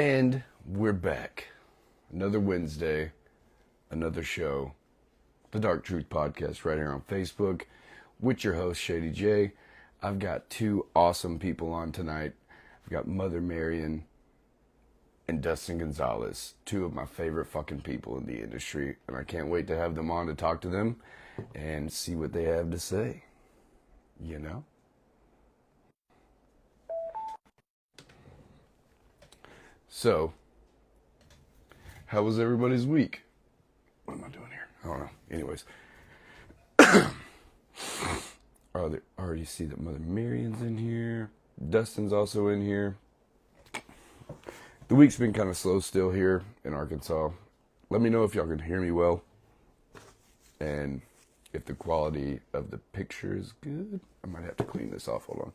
And we're back. Another Wednesday, another show. The Dark Truth Podcast right here on Facebook with your host, Shady J. I've got two awesome people on tonight. I've got Mother Marian and Dustin Gonzalez, two of my favorite fucking people in the industry. And I can't wait to have them on to talk to them and see what they have to say. You know? So, how was everybody's week? What am I doing here? I don't know. Anyways. Already see that Mother Marian's in here. Dustin's also in here. The week's been kind of slow still here in Arkansas. Let me know if y'all can hear me well. And if the quality of the picture is good. I might have to clean this off. Hold on.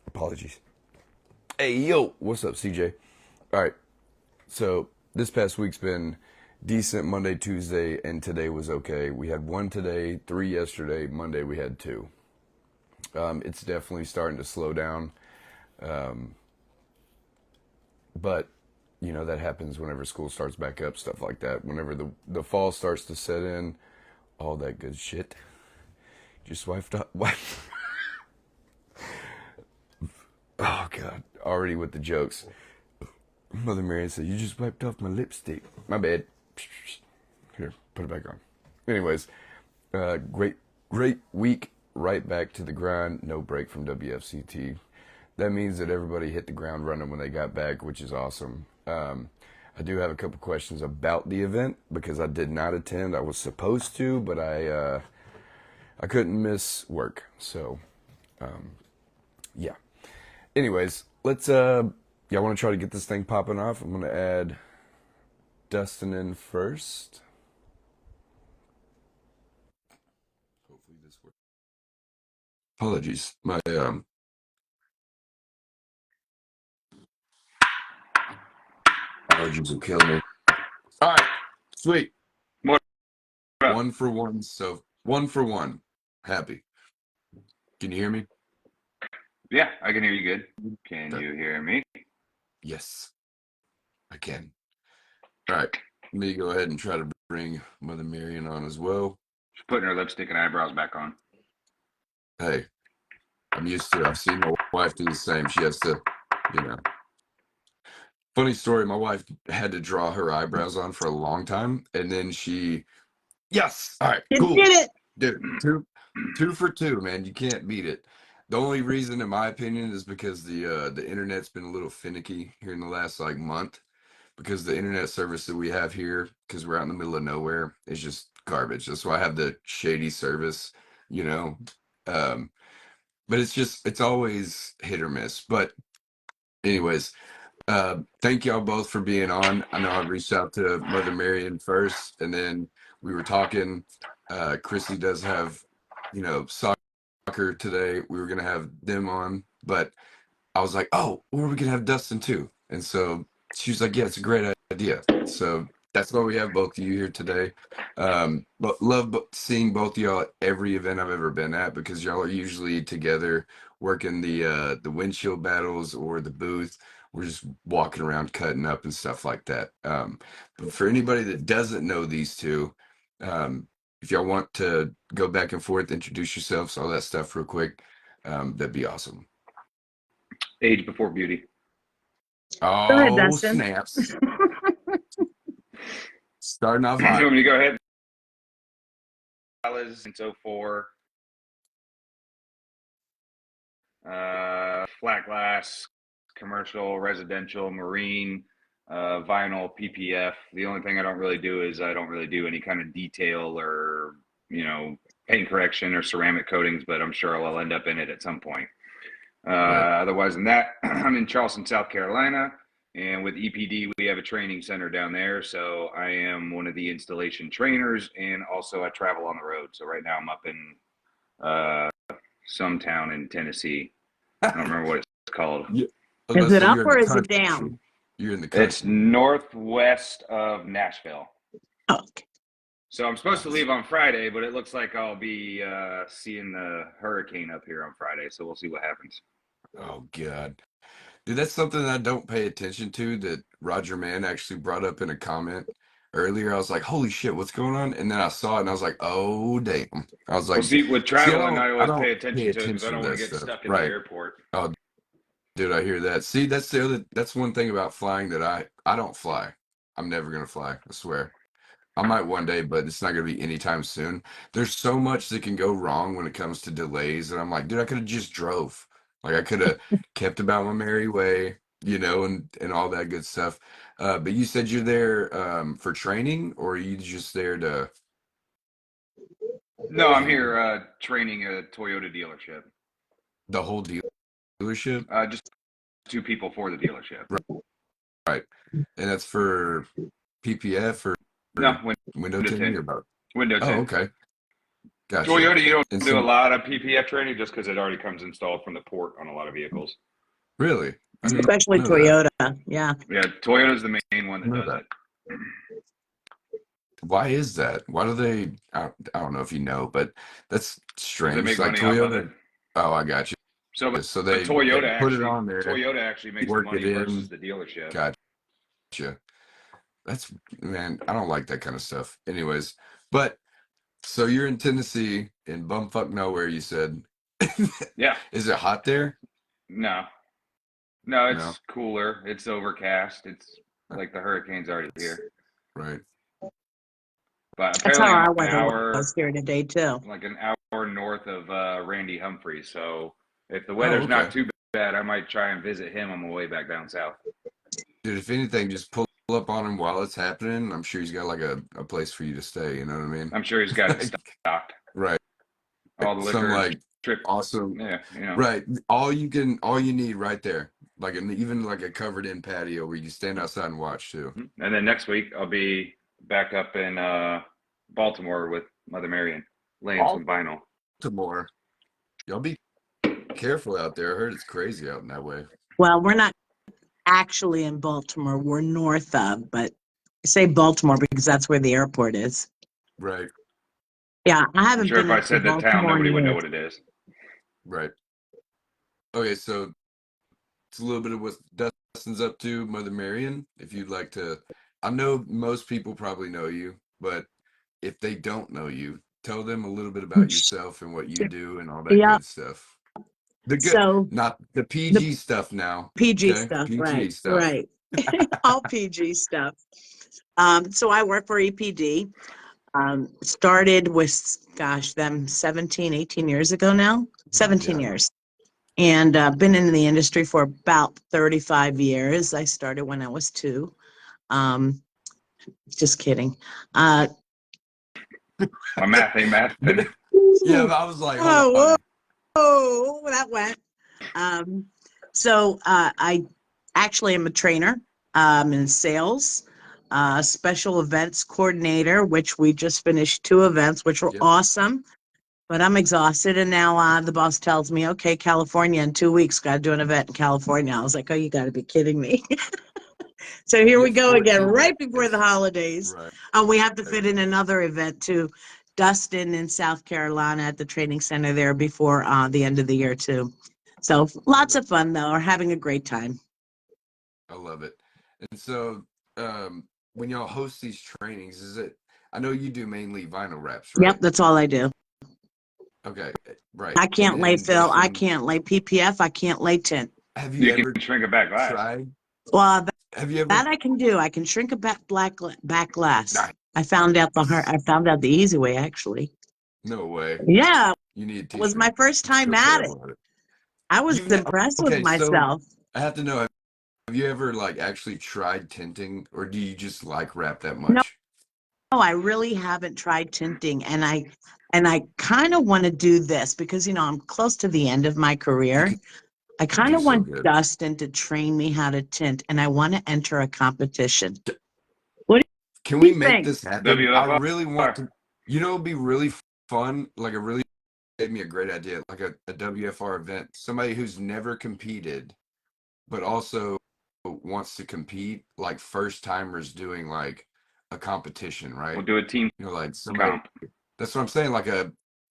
Apologies. Hey, yo, what's up, CJ? All right, so this past week's been decent. Monday, Tuesday, and today was okay. We had one today, 3 yesterday. Monday we had 2. It's definitely starting to slow down, but you know that happens whenever school starts back up, stuff like that. Whenever the fall starts to set in, all that good shit. Just wiped up. Oh, God. Already with the jokes. Mother Marian said, you just wiped off my lipstick. My bad. Here, put it back on. Anyways, great week. Right back to the grind. No break from WFCT. That means that everybody hit the ground running when they got back, which is awesome. I do have a couple questions about the event because I did not attend. I was supposed to, but I couldn't miss work. So, yeah. Anyways, let's, y'all want to try to get this thing popping off? I'm going to add Dustin in first. Hopefully this works. Apologies. My, allergies will kill me. All right. Sweet. What? 1 for 1. So 1 for 1. Happy. Can you hear me? Yeah, I can hear you good. Can you hear me? Yes, I can. All right. Let me go ahead and try to bring Mother Marian on as well. She's putting her lipstick and eyebrows back on. Hey, I'm used to it. I've seen my wife do the same. She has to, you know. Funny story, my wife had to draw her eyebrows on for a long time, and then yes, all right, cool. You did it. Dude, two for 2, man. You can't beat it. The only reason, in my opinion, is because the internet's been a little finicky here in the last month, because the internet service that we have here, because we're out in the middle of nowhere, is just garbage. That's why I have the shady service, you know. But it's always hit or miss. But anyways, thank y'all both for being on. I know I reached out to Mother Marian first, and then we were talking. Chrissy does have, soccer today. We were gonna have them on, but I was like, oh, or we could have Dustin too. And so she was like, yeah, it's a great idea. So that's why we have both of you here today. But love seeing both of y'all at every event I've ever been at, because y'all are usually together working the windshield battles or the booth. We're just walking around cutting up and stuff like that. But for anybody that doesn't know these two, if y'all want to go back and forth, introduce yourselves, all that stuff real quick, that'd be awesome. Age before beauty. Oh, Go ahead, Dustin. snaps. Starting off You hot. want me to go ahead? And so for flat glass, commercial, residential, marine, vinyl, PPF. The only thing I don't really do is I don't really do any kind of detail or, paint correction or ceramic coatings, but I'm sure I'll end up in it at some point. Right. Otherwise than that, I'm in Charleston, South Carolina, and with EPD, we have a training center down there. So I am one of the installation trainers, and also I travel on the road. So right now I'm up in some town in Tennessee. I don't remember what it's called. Yeah. Is it up or is it down? You're in the country. It's northwest of Nashville. Okay. So I'm supposed to leave on Friday, but it looks like I'll be seeing the hurricane up here on Friday. So we'll see what happens. Oh God. Dude, that's something that I don't pay attention to that Roger Mann actually brought up in a comment earlier. I was like, holy shit, what's going on? And then I saw it and I was like, oh damn. I was Well, like, see, with see, traveling, I I always pay don't pay attention to it because I attention don't to want that to get stuff. stuck at the Right. airport. Oh, dude, I hear that. See, that's one thing about flying that I don't fly. I'm never gonna fly, I swear. I might one day, but it's not gonna be anytime soon. There's so much that can go wrong when it comes to delays, and I'm like, dude, I could have just drove. Like I could have kept about my merry way, and all that good stuff. But you said you're there for training, or are you just there to No, I'm hang here training a Toyota dealership. the whole dealership? Just 2 people for the dealership. Right. And that's for PPF No, or window window tinting tint. or both? Window Oh, tint. okay. Gotcha. Toyota, you don't And do a so, lot of PPF training just because it already comes installed from the port on a lot of vehicles. really, I didn't Especially know that. Toyota. Yeah. Yeah, Toyota's the main one I that know does that. it. Why is that? Why do they? I don't know if you know, but that's Because they strange. make Like money off of it. Toyota. Oh, I got So, you. So but they put it on there, Toyota actually makes the work it money versus in. the dealership. Gotcha. That's man. I don't like that kind of stuff. Anyways, but so you're in Tennessee in bumfuck nowhere. You said. Yeah. Is it hot there? No, No. it's cooler. It's overcast. It's like the hurricane's already here. Right. But That's apparently, how I'm our an weather was hour, here today, too. like an hour north of Randy Humphreys. So if the Oh, weather's okay. not too bad, I might try and visit him on my way back down south. Dude, if anything, just pull up on him while it's happening. I'm sure he's got like a place for you to stay. You know what I mean? I'm sure he's got it Like, stocked. right. All the Some liquor and like trip. awesome. Yeah, Right. All you need right there. Like even like a covered in patio where you can stand outside and watch too. And then next week I'll be back up in Baltimore with Mother Marian, laying some vinyl. Baltimore. Y'all be careful out there. I heard it's crazy out in that way. Well, we're not actually in Baltimore. We're north of, but I say Baltimore because that's where the airport is. Right. Yeah, I I'm haven't sure if been I up to said the town, Baltimore in nobody would know years. what it is. Right. Okay, so it's a little bit of what Dustin's up to, Mother Marian. If you'd like to, I know most people probably know you, but if they don't know you, tell them a little bit about yourself and what you do and all that Yeah. good stuff. The good, So not the the PG stuff now. PG Okay, stuff, PG right, stuff. right. All PG stuff. So I work for EPD. Started with, gosh, them 17, 18 years ago now, 17 Yeah. years. And been in the industry for about 35 years. I started when I was 2. Just kidding. My math ain't math. Yeah, I was like, hold Whoa, on. whoa, that went. So I actually am a trainer in sales, special events coordinator, which we just finished 2 events, which were Yep. awesome. But I'm exhausted, and now the boss tells me, okay, California in 2 weeks, got to do an event in California. I was like, oh, you got to be kidding me. So here You we get go again, 14 right before the days. holidays. Right. We have to fit in another event too. Dustin in South Carolina at the training center there before the end of the year too. So lots of fun though. We're having a great time. I love it. And so, when y'all host these trainings, I know you do mainly vinyl wraps, right? Yep, that's all I do. Okay, right. I And can't lay then fill. I Dustin, can't lay PPF. I can't lay tint. have you You can ever shrink a back glass. tried? Well, Have you ever? that I can do. I can shrink a back glass. Nice. I found out the easy way actually. No way. Yeah, You need to it teach was me. my first I'm time so at it. terrible at it. I was impressed with Okay, so myself. I have to know, have you ever like actually tried tinting, or do you just like wrap that No, much? I really haven't tried tinting, and I kind of want to do this because I'm close to the end of my You career. could I kind do of so want good. Dustin to train me how to tint, and I want to enter a competition. What Can do we you make think? this happen? I WFR. really want to, it'd be really fun. Like, a really gave me a great idea, like a WFR event. Somebody who's never competed, but also wants to compete, like first timers doing like a competition, We'll right? do a team You know, like somebody. comp. That's what I'm saying. Like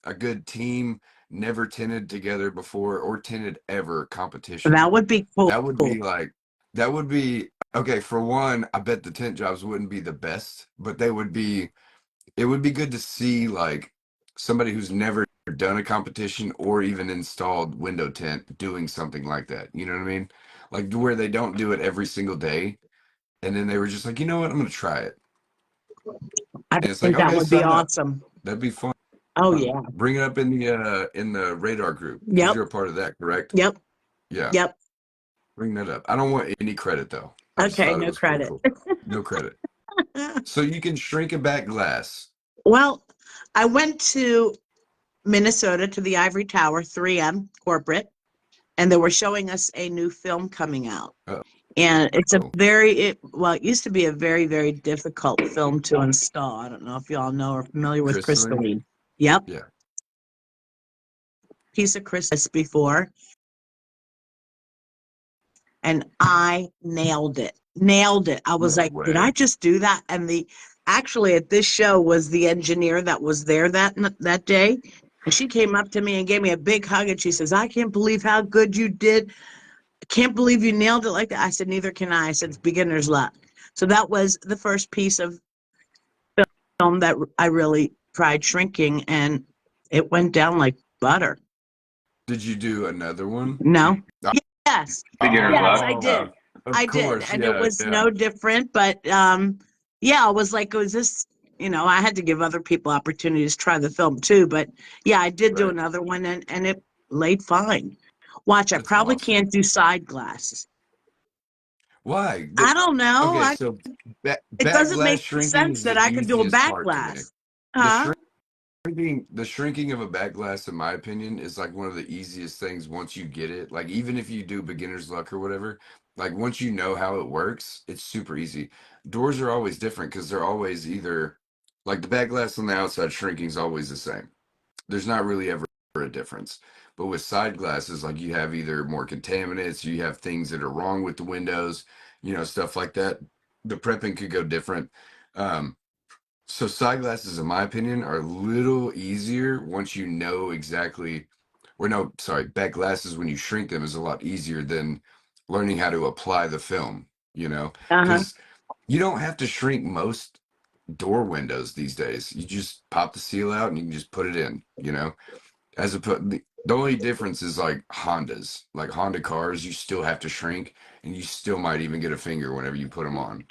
a good team, never tinted together before or tinted ever competition. That would be cool. That would be like that would be okay. For one, I bet the tent jobs wouldn't be the best, but they would be. It would be good to see like somebody who's never done a competition or even installed window tint doing something like that. You know what I mean? Like where they don't do it every single day, and then they were just like, you know what, I'm gonna try it, I and it's like, think that okay, would be sign up. awesome. That'd be fun. Oh yeah. Bring it up in the radar group because Yep. you're a part of that, correct? Yep. Yeah, Yep. bring that up. I don't want any credit though. I just Okay, thought it no was pretty credit. cool. No credit. So you can shrink a back glass. Well, I went to Minnesota to the Ivory Tower, 3M corporate, and they were showing us a new film coming out. Uh And it's a oh, well, it used to be a very, very difficult film to install. I don't know if you all know or familiar with crystalline. crystalline. Yep. Yeah. Piece of crystal before. And I nailed it. Nailed it. I was No like, did I way. just do that? And the actually at this show was the engineer that was there that day. And she came up to me and gave me a big hug and she says, I can't believe how good you did. I can't believe you nailed it like that. I said, neither can I. I said, it's beginner's luck. So that was the first piece of film that I really tried shrinking and it went down like butter. Did you do another one? No. Yes. Beginner's Yes, luck. I Oh, did. of I did. course. And it Yeah, was yeah. no different, but yeah, I was like, was this, I had to give other people opportunities to try the film too. But yeah, I did do Right. another one and it laid fine. Watch, I That's probably awesome. can't do side glasses. Why? I don't know. Okay, so It back doesn't glass make shrinking sense is that the I could do a easiest back part to me. glass. The Huh? shrinking of a back glass, in my opinion, is like one of the easiest things once you get it. Like even if you do beginner's luck or whatever, like once you know how it works, it's super easy. Doors are always different because they're always either like the back glass on the outside shrinking is always the same. There's not really ever a difference. But with side glasses, like you have either more contaminants, you have things that are wrong with the windows, stuff like that. The prepping could go different. Um, so side glasses, in my opinion, are a little easier once you know exactly, or no, sorry, back glasses when you shrink them is a lot easier than learning how to apply the film, Uh-huh. because you don't have to shrink most door windows these days. You just pop the seal out and you can just put it in. As the only difference is like Hondas, like Honda cars, you still have to shrink and you still might even get a finger whenever you put them on.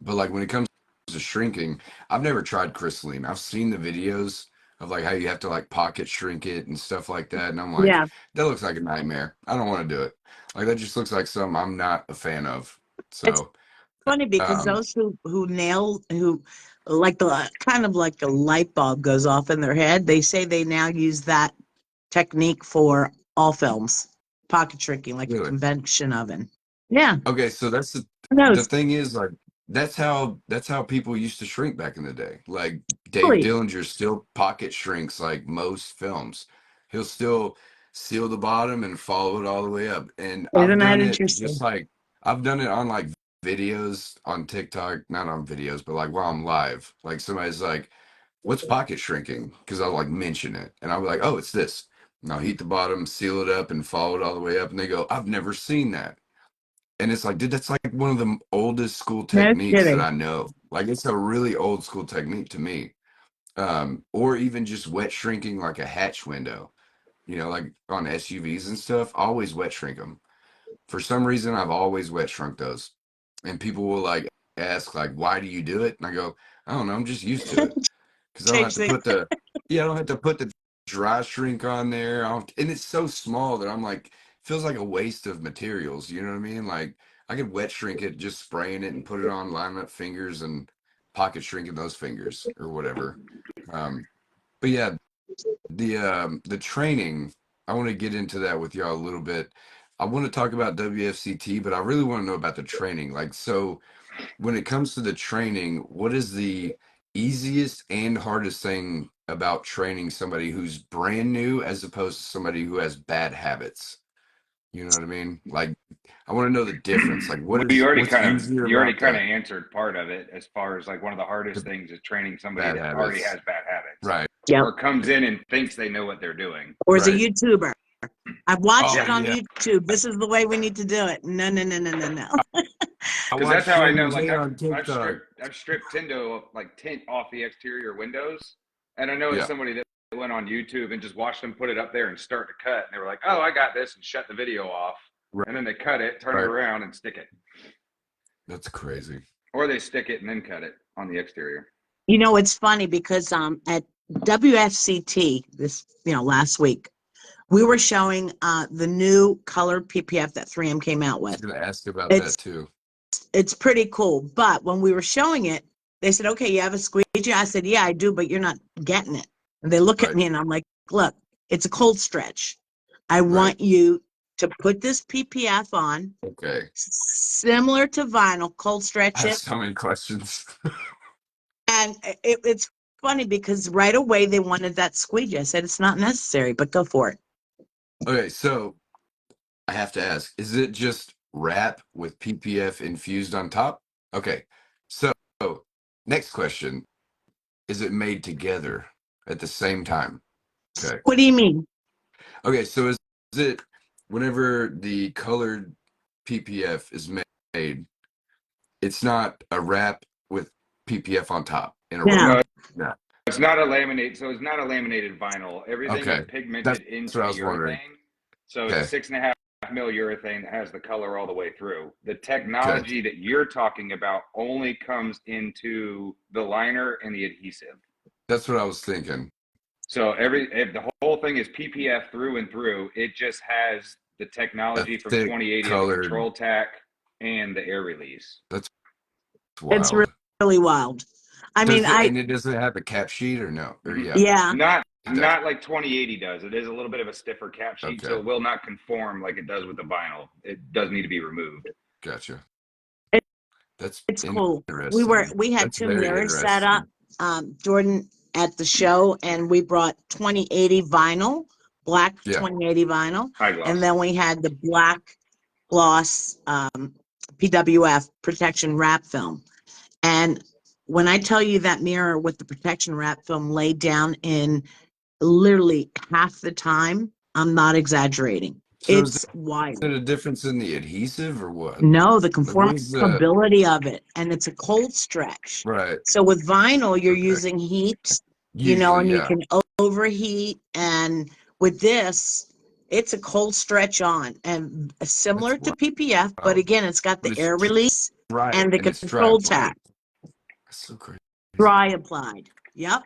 But like when it comes to shrinking, I've never tried crystalline. I've seen the videos of like how you have to like pocket shrink it and stuff like that. And I'm like, Yeah. that looks like a nightmare. I don't want to do it. Like that just looks like something I'm not a fan of. It's So, funny because um, those who nail who like the kind of like a light bulb goes off in their head, they say they now use that technique for all films, pocket shrinking, like a really. convection oven. Yeah, Okay, so that's who the knows? thing is like that's how people used to shrink back in the day. Like Dave Really, Dillinger still pocket shrinks like most films. He'll still seal the bottom and follow it all the way up. And isn't that interesting? I've done it on like videos on TikTok, not on videos, but like while I'm live. Like somebody's like, "What's pocket shrinking?" Because I'll like mention it, and I'll be like, "Oh, it's this." And I'll heat the bottom, seal it up, and follow it all the way up. And they go, "I've never seen that." And it's like, dude, that's like one of the oldest school No techniques that kidding. I know. Like it's a really old school technique to me. Or even just wet shrinking like a hatch window, like on SUVs and stuff, I always wet shrink them. For some reason, I've always wet shrunk those. And people will like ask, like, why do you do it? And I go, I don't know, I'm just used to it. Because I don't have Takes to the I don't have to put the dry shrink on there. And it's so small that I'm like, feels like a waste of materials. You know what I mean? Like I could wet shrink it, just spraying it and put it on, line up fingers and pocket shrinking those fingers or whatever. Um, but yeah, the training, I want to get into that with y'all a little bit. I want to talk about WFCT, but I really want to know about the training. Like, so when it comes to the training, what is the easiest and hardest thing about training somebody who's brand new as opposed to somebody who has bad habits? You know what I mean? Like, I want to know the difference. Like, Well, you already what's kind of easier about the answered part of it, as far as like one of the hardest things is training somebody bad that already habits? has bad habits, Right. Yep. or comes in and thinks they know what they're doing. Or is a Right. YouTuber. I've watched Oh, it on yeah. YouTube. This is the way we need to do it. No. I Because watched that's how I know. James Like A on I've TikTok. stripped tint off the exterior windows, and I know it's Yeah. somebody that went on YouTube and just watched them put it up there and start to cut, and they were like, "Oh, I got this," and shut the video off, Right. and then they cut it, turn it Right. around, and stick it, That's crazy. or they stick it and then cut it on the exterior. You know, it's funny because at WFCT this, last week, we were showing the new colored PPF that 3M came out I was with. going to ask about It's that too. it's pretty cool. But when we were showing it, they said, "Okay, you have a squeegee?" I said, "Yeah, I do, but you're not getting it." And they look at Right. me and I'm like, "Look, it's a cold stretch. I Right. want you to put this PPF on, Okay. similar to vinyl, cold I stretch have it." so many questions. And it's funny because right away they wanted that squeegee. I said, "It's not necessary, but go for it." Okay, so I have to ask, is it just wrap with PPF infused on top? Okay, so next question, is it made together at the same time? Okay. What do you mean? Okay, so is it whenever the colored PPF is made, it's not a wrap with PPF on top in a roll? No. No. It's not a laminate, so it's not a laminated vinyl. Everything Okay. is pigmented That's into what I a was wondering. urethane. So Okay. it's a 6.5 mil urethane that has the color all the way through. The Okay. technology that you're talking about only comes into the liner and the adhesive. That's what I was thinking. So if the whole thing is PPF through and through, it just has the A technology from thick 2080 of the colored, control tack and the air release. that's It's wild. really wild. I mean, Does it, and it doesn't have a cap sheet or no? Or yeah, yeah, Not it does. like 2080 does. It is a little bit of a stiffer cap sheet, so Okay, it will not conform like it does with the vinyl. It does need to be removed. gotcha. it, That's it's cool. interesting. We had That's two very mirrors set up, interesting. Jordan, at the show, and we brought 2080 vinyl, black Yeah. 2080 vinyl, High gloss. and then we had the black gloss PWF protection wrap film. And when I tell you that mirror with the protection wrap film laid down in literally half the time, I'm not exaggerating. So is It's wild. it a difference in the adhesive or what? No, the Like, what is the conformability of it, and it's a cold stretch. right? So with vinyl, you're Okay. using heat, Usually, and you yeah. can overheat. And with this, it's a cold stretch on, and similar That's to PPF, but wild. again, it's got But the it's air release dry and the and it's dry control applied. tack, That's so crazy. dry applied. Yep.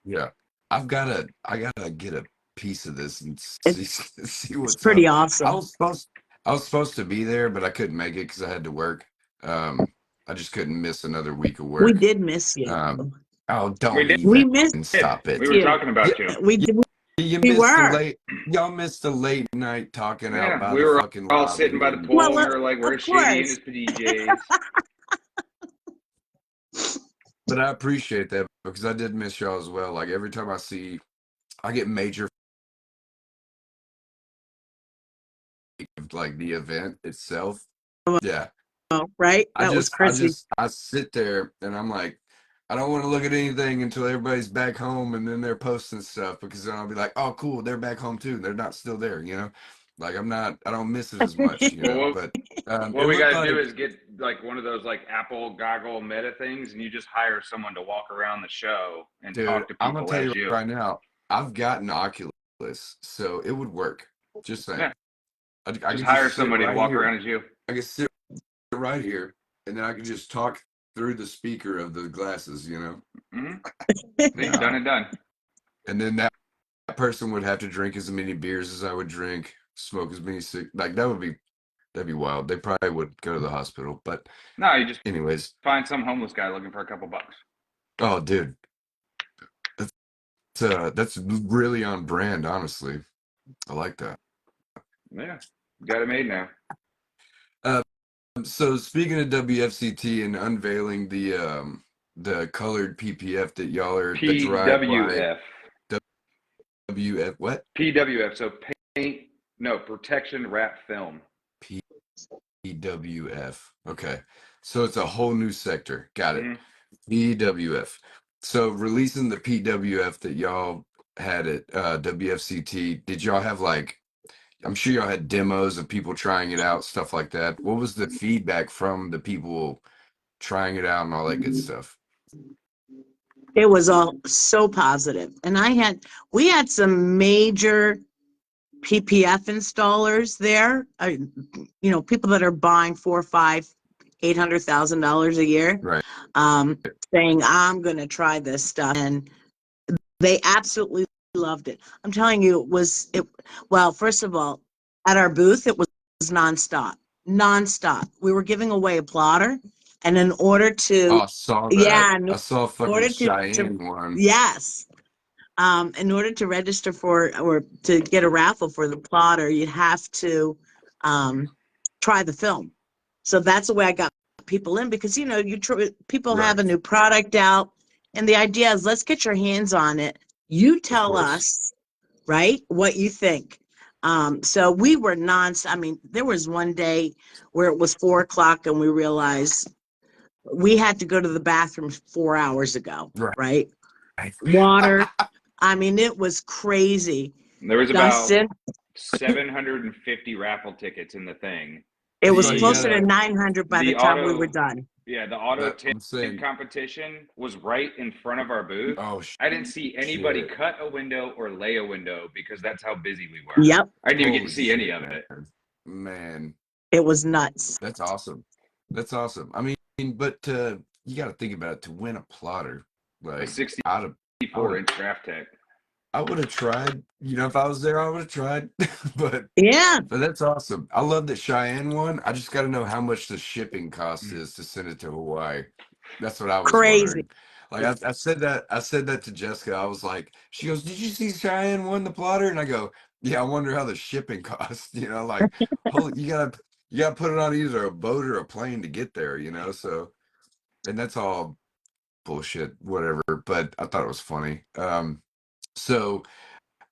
Yeah, I gotta get a piece of this and It's, see it's what's pretty up. awesome. I was supposed to be there, but I couldn't make it because I had to work. I just couldn't miss another week of We work. did miss you. Oh, We don't did. We even missed stop it. We were you. talking about you. You We missed the were. y'all missed the late night talking out Yeah, by we the were fucking all lobby. sitting by the and- pool, Well, and we were like, of "Where's Shady in course. his PJs?" But I appreciate that because I did miss y'all as well. Like every time I get major like the event itself. Yeah. Right? That was Chrissy. I sit there and I'm like, I don't want to look at anything until everybody's back home and then they're posting stuff because then I'll be like, oh, cool, they're back home too. They're not still there, you know? Like I don't miss it as much, you know? Well, But what it we got looked to do like, is get like one of those like Apple goggle meta things, and you just hire someone to walk around the show and dude, talk to I'm gonna people tell as you you. right now, I've got an Oculus, so it would work. Just saying. Yeah. I Just could hire sit somebody to right walk here. around as you. I could sit right here and then I could just talk through the speaker of the glasses, you know? Mm-hmm. Done and done. And then that person would have to drink as many beers as I would drink, smoke as many like that'd be wild. They probably would go to the hospital, but No, you just anyways. find some homeless guy looking for a couple bucks. Oh, dude, that's really on brand, honestly. I like that. Yeah, got it made now. So speaking of WFCT and unveiling the colored PPF that y'all are the dry PWF. WF what? PWF. So paint No, protection wrap film. PWF. Okay. So it's a whole new sector. Got it. Mm-hmm. PWF. So releasing the PWF that y'all had at WFCT, did y'all have like, I'm sure y'all had demos of people trying it out, stuff like that. What was the feedback from the people trying it out and all that good stuff? It was all so positive. And we had some major PPF installers there, people that are buying $400,000, $500,000, $800,000 a year, Right. saying, I'm going to try this stuff. And they absolutely loved it. I'm telling you, well, first of all, at our booth, it was nonstop. We were giving away a plotter. And in order to, Oh, I saw that. yeah, I saw in fucking order to Cheyenne one. yes. In order to register for or to get a raffle for the plotter, you have to try the film. So that's the way I got people in because people have a Right. new product out, and the idea is let's get your hands on it. You Of tell course. us, right, what you think. So we were there was one day where it was 4 o'clock and we realized we had to go to the bathroom 4 hours ago, Right. right? Water. It was crazy. There was Dustin, about 750 raffle tickets in the thing. it was So you closer to gotta 900 by the The time we were auto, done. yeah, the auto that tint I'm saying, competition was right in front of our booth. oh I didn't see anybody shit. cut a window or lay a window because that's how busy we were. Yep, I didn't even get to Holy see any shit, of man. it. Man, it was nuts. that's awesome. That's awesome. But you got to think about it to win a plotter, A like 64 inch draft tech. I would have tried. If I was there, I would have tried. but Yeah, but that's awesome. I love that Cheyenne one. I just got to know how much the shipping cost is to send it to Hawaii. That's what I was crazy. wondering. Like I said that to Jessica. I was like, she goes, "Did you see Cheyenne won the plotter?" And I go, "Yeah, I wonder how the shipping costs." Like, holy, you gotta put it on either a boat or a plane to get there. So, and that's all bullshit, whatever. But I thought it was funny. So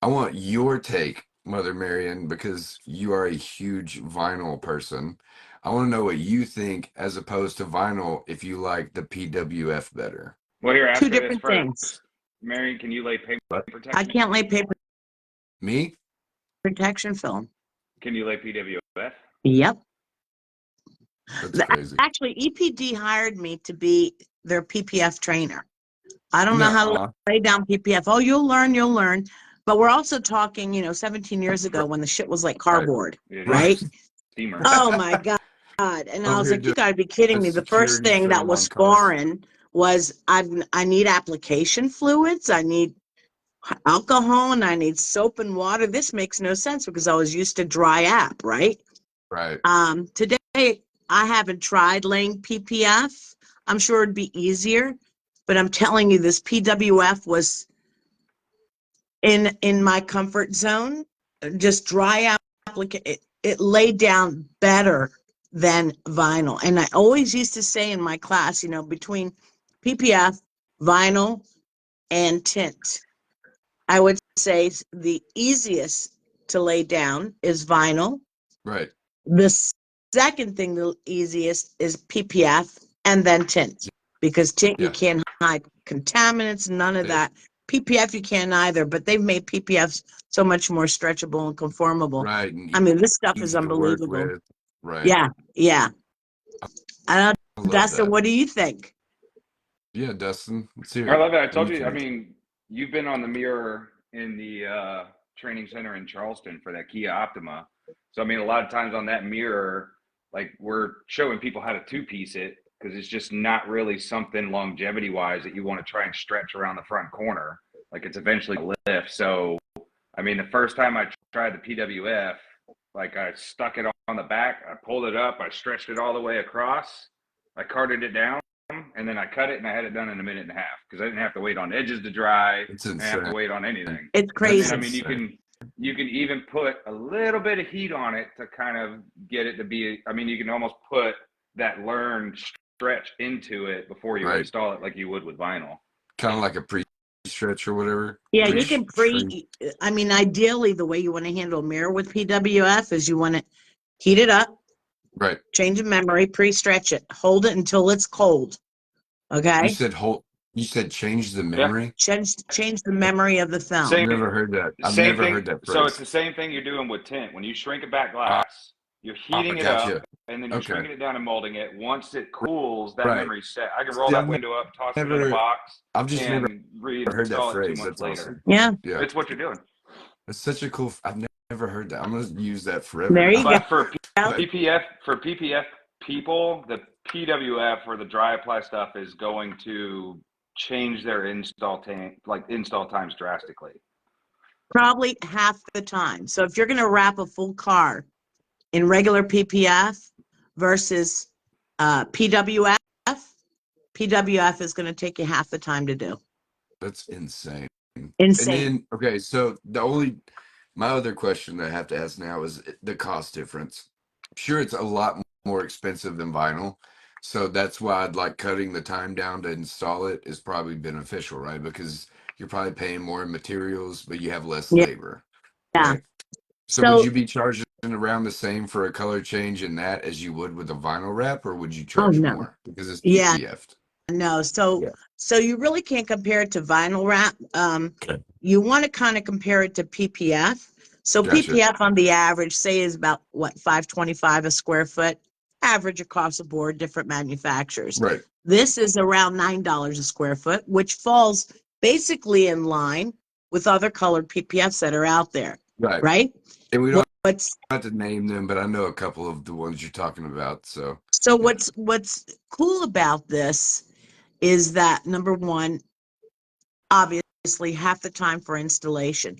I want your take, Mother Marian, because you are a huge vinyl person. I want to know what you think as opposed to vinyl, if you like the PWF better. Well, here, Two after this different first, things. Marion, can you lay paper What? I protection? can't lay paper Me? protection film. Can you lay PWF? Yep. That's crazy. Actually, EPD hired me to be their PPF trainer. I don't know how to Nuh-uh. lay down PPF. Oh, you'll learn. But we're also talking, 17 years ago when the shit was like Right. cardboard, Yeah, right? steamer. Oh my God. And I Over was here like, you gotta be kidding doing me. The first security thing that film was on cars. foreign was I need application fluids, I need alcohol, and I need soap and water. This makes no sense because I was used to dry app, right? Right. Today I haven't tried laying PPF. I'm sure it'd be easier, but I'm telling you, this PWF was in my comfort zone. Just dry application, it laid down better than vinyl. And I always used to say in my class, between PPF, vinyl, and tint, I would say the easiest to lay down is vinyl. Right. The second thing, the easiest, is PPF, and then tint. Because tint, you Yeah. can't hide contaminants, none of that. PPF, you can't either, but they've made PPFs so much more stretchable and conformable. Right. And This stuff is easy to work unbelievable. with. Right. Yeah, yeah. I love Dustin, that. what do you think? Yeah, Dustin. Let's hear I it. love that. I What do told you you, think? you've been on the mirror in the training center in Charleston for that Kia Optima. So, a lot of times on that mirror, like we're showing people how to two-piece it because it's just not really something longevity-wise that you want to try and stretch around the front corner. Like it's eventually a lift. So, the first time I tried the PWF, like I stuck it on the back, I pulled it up, I stretched it all the way across, I carted it down, and then I cut it and I had it done in a minute and a half because I didn't have to wait on edges to dry. It's I didn't have to insane. wait on anything. It's And crazy. then you can even put a little bit of heat on it to kind of get it to be. You can almost put that learned stretch into it before you Right. install it like you would with vinyl. Kind of like a pre-stretch or whatever. Yeah, you can I mean, ideally, the way you want to handle a mirror with PWF is you want to heat it up, Right. change the memory, pre-stretch it, hold it until it's cold. Okay. You said change the Yeah. memory. Change the memory of the film. Same- I've never heard that. I've Same never thing. heard that So phrase. it's the same thing you're doing with tint. When you shrink it back glass, you're heating it gotcha. up, and then you're Okay. shrinking it down and molding it. Once it cools, that Right. memory's set. I can roll See, that I've window up, toss it in never- a box, I've just never and heard that reinstall it 2 phrase. months That's later. awesome. Yeah. Yeah. It's what you're doing. It's such a cool. I've never heard that. I'm gonna use that forever. There you go. But for PPF people, the PWF or the dry apply stuff is going to change their install times drastically. Probably half the time. So if you're going to wrap a full car in regular PPF versus PWF, PWF is going to take you half the time to do. That's insane. Insane. And then, okay, so my other question that I have to ask now is the cost difference. Sure, it's a lot more expensive than vinyl. So that's why I'd like cutting the time down to install it is probably beneficial, right? Because you're probably paying more in materials, but you have less Yeah. labor. Yeah. Right? So would you be charging around the same for a color change in that as you would with a vinyl wrap, or would you charge more because it's Yeah. PPF? No. So you really can't compare it to vinyl wrap. Okay. You want to kind of compare it to PPF. So Gotcha. PPF on the average, say, is about what, $5.25 a square foot, average across the board, different manufacturers. Right. This is around $9 a square foot, which falls basically in line with other colored PPFs that are out there. Right. Right. And we don't What's have to name them, but I know a couple of the ones you're talking about. So what's cool about this is that, number one, obviously half the time for installation.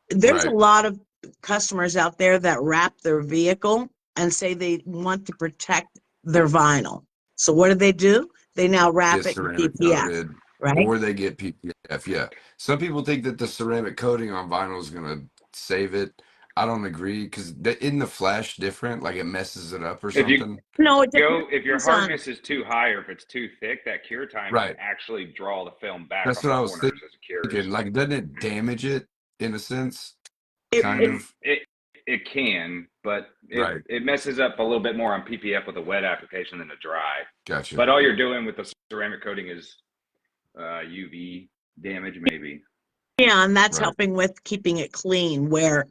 There's a Right. lot of customers out there that wrap their vehicle and say they want to protect their vinyl. So what do? They now wrap Get it in ceramic PPF, coated, right? or they get PPF. Yeah. Some people think that the ceramic coating on vinyl is gonna save it. I don't agree because in the flash different, like it messes it up or If you something. No, it if your depends on- hardness is too high or if it's too thick, that cure time Right. can actually draw the film back That's on what the I was corners as it cures. thinking. Like, doesn't it damage it in a sense? It- Kind of. It can, but Right. it messes up a little bit more on PPF with a wet application than a dry. Gotcha. But all you're doing with the ceramic coating is UV damage, maybe. Yeah, and that's Right. helping with keeping it clean, where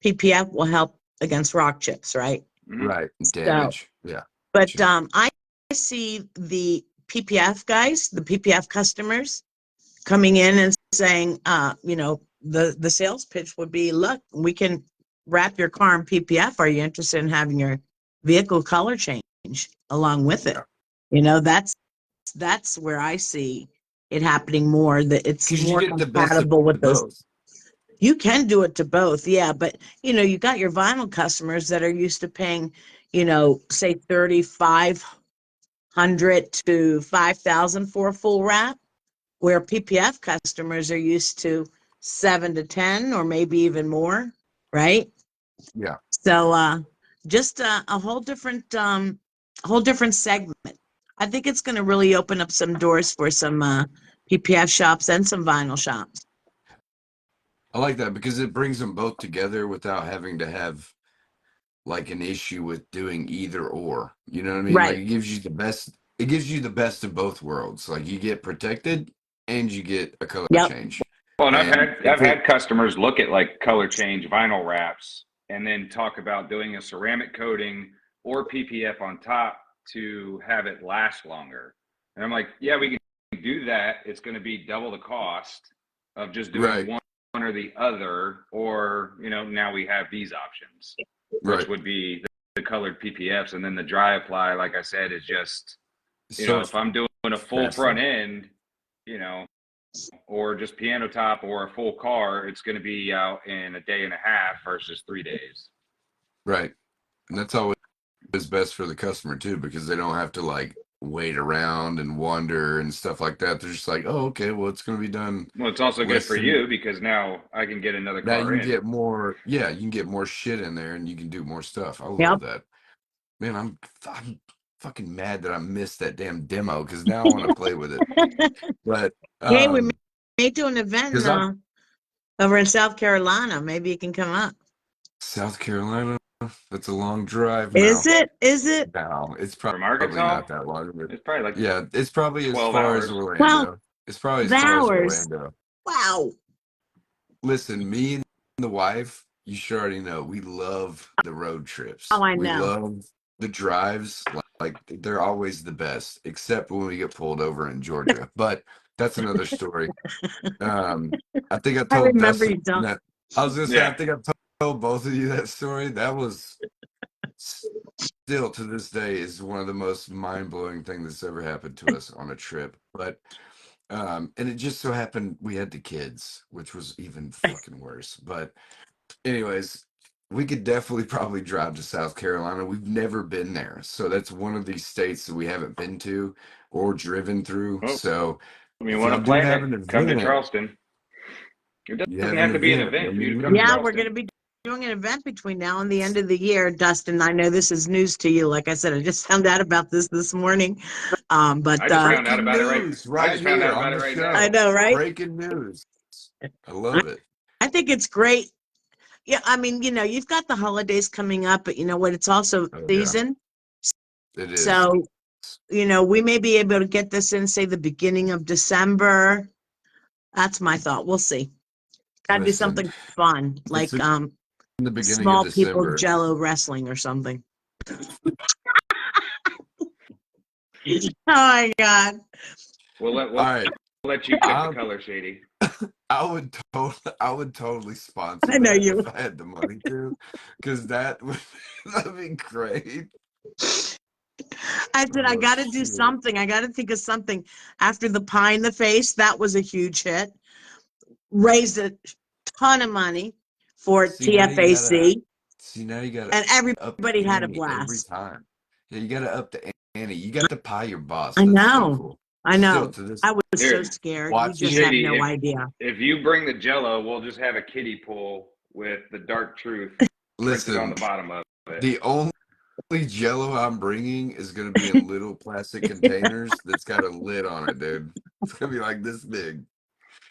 PPF will help against rock chips, right? Mhm. Right. Damage. Yeah. But Gotcha. I see the PPF guys, the PPF customers coming in and saying, the sales pitch would be, look, we can wrap your car in PPF. Are you interested in having your vehicle color change along with it? Yeah. That's where I see it happening more, that it's 'Cause you more get the best compatible of with those. both. You can do it to both, yeah, but you got your vinyl customers that are used to paying, say 3,500 to 5,000 for a full wrap, where PPF customers are used to 7 to 10 or maybe even more, right? Yeah. So just a whole different segment. I think it's going to really open up some doors for some PPF shops and some vinyl shops. I like that because it brings them both together without having to have like an issue with doing either or. You know what I mean? Like Right. it gives you the best of both worlds. Like you get protected and you get a color Yep. change. Well, and And I've had customers look at like color change vinyl wraps and then talk about doing a ceramic coating or PPF on top to have it last longer. And I'm like, yeah, we can do that. It's going to be double the cost of just doing Right. one or the other, or now we have these options, which Right. would be the colored PPFs, and then the dry apply, like I said, is just So if I'm doing a full faster. front end, or just piano top or a full car, it's going to be out in a day and a half versus 3 days. Right. And that's always best for the customer too, because they don't have to like wait around and wonder and stuff like that. They're just like, oh, okay, well, it's going to be done. Well, it's also good for Listen. you because now I can get another Now you car can in. get more, you can get more shit in there and you can do more stuff. I love Yep. that. Man, I'm fucking mad that I missed that damn demo because now I want to play with it. But Hey, we may do an event 'Cause over in South Carolina. Maybe you can come up. South Carolina, that's a long drive Is now. it? Is it? No, it's From probably Arkansas, not that long. But it's probably like yeah, it's probably as 12 far as hours. 12 Orlando. It's probably as far as hours. Orlando. Wow. Listen, me and the wife, you should already know, we love the road trips. Oh, I We know. love the drives. Like they're always the best, except when we get pulled over in Georgia. But that's another story. I think I I told remember Dustin you don't. that. I was gonna say, I Yeah. think I told both of you that story. That was still to this day is one of the most mind-blowing things that's ever happened to us on a trip. But and it just so happened we had the kids, which was even fucking worse. But anyways, we could definitely probably drive to South Carolina. We've never been there. So that's one of these states that we haven't been to or driven through. Well, So I mean, if want y'all to do plan have it? an Come to event, Charleston. It you doesn't have an have to be an event, event let for me you to come to Yeah, know. we're Charleston. going to be doing an event between now and the end of the year. Dustin, I know this is news to you. Like I said, I just found out about this morning. But I just found out Breaking about it right. news I right just found out here about on it the right I now. show. know, right? Breaking news. I I, love it. I think it's great. Yeah, I mean, you've got the holidays coming up, but you know what? It's also Oh yeah, season. it is. So, we may be able to get this in, say, the beginning of December. That's my thought. We'll see. Got to do Listen, something fun, if it's like in the beginning of small people December, Jello wrestling or something. Oh my God. We'll all right, let you pick the I color, Shady. I would totally sponsor I know that you. if I had the money to, because that would that'd be great. I said, I Oh got to do shit! something. I got to think of something. After the pie in the face, that was a huge hit. Raised a ton of money for See now you gotta TFAC, and up the everybody had a ante every blast. time. Yeah, you gotta up the ante. You got to pie your boss. I That's so know. cool. I Still know. to this, I was so Here, scared. You watching just it. have Shady, no idea. if you bring the Jello, we'll just have a kiddie pool with the dark truth printed on Listen, the bottom of it. the only Jello I'm bringing is gonna be in little plastic containers that's got a lid on it, dude. It's gonna be like this big.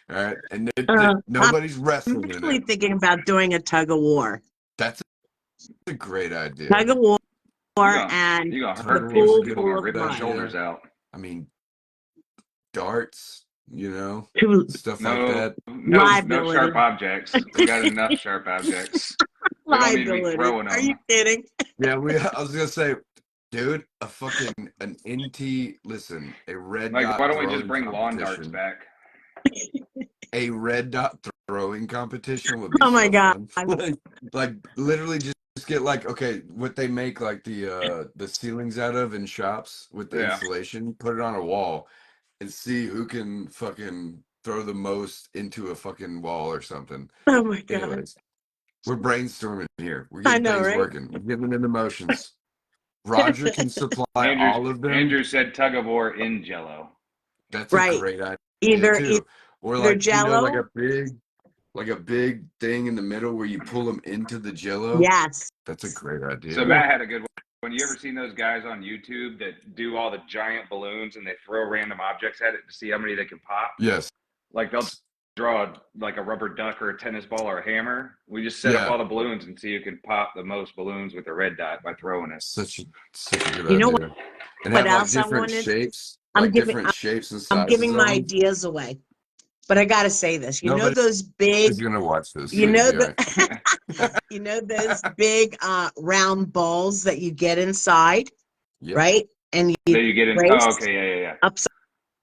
All right, and I'm nobody's wrestling in actually it. thinking about doing a tug of war. That's a great Tug idea. of war You're and gonna the Tug of hurt war is people. a pool good People are full gonna of rip their mud. shoulders idea. out. I mean, darts, To stuff like that. No sharp liability. objects. We got enough sharp objects. We don't need to be Liability. throwing Are you them. kidding? Yeah, I was gonna say, dude, an NT. Listen, a red Like, why dot don't we just throwing bring lawn darts competition. back? A red dot throwing competition would be Oh my so God. fun. like literally just get like, okay, what they make like the ceilings out of in shops with the Yeah. insulation, put it on a wall and see who can fucking throw the most into a fucking wall or something. Oh my God. Anyways, we're brainstorming here. We're I getting know, things right? working. We're getting into motions. Roger can supply all of them. Andrew said tug of war in Jello. That's a Right. great idea Either too. Or either like, like Jello. a big thing in the middle where you pull them into the Jello. Yes. That's a great So idea. Matt had a good one. When you ever seen those guys on YouTube that do all the giant balloons and they throw random objects at it to see how many they can pop? Yes. Like they'll draw like a rubber duck or a tennis ball or a hammer. We just set up Yeah. all the balloons and see who can pop the most balloons with a red dot by throwing it. Such a good You know idea. And what have like else I different wanted? shapes, I'm like giving different shapes and I'm sizes giving of my them. ideas away. But I gotta say this. Nobody's Those big gonna watch this. you So know you'll be all the right. those big round balls that you get inside, Yep. right? And That you you get in. race Oh, okay, yeah.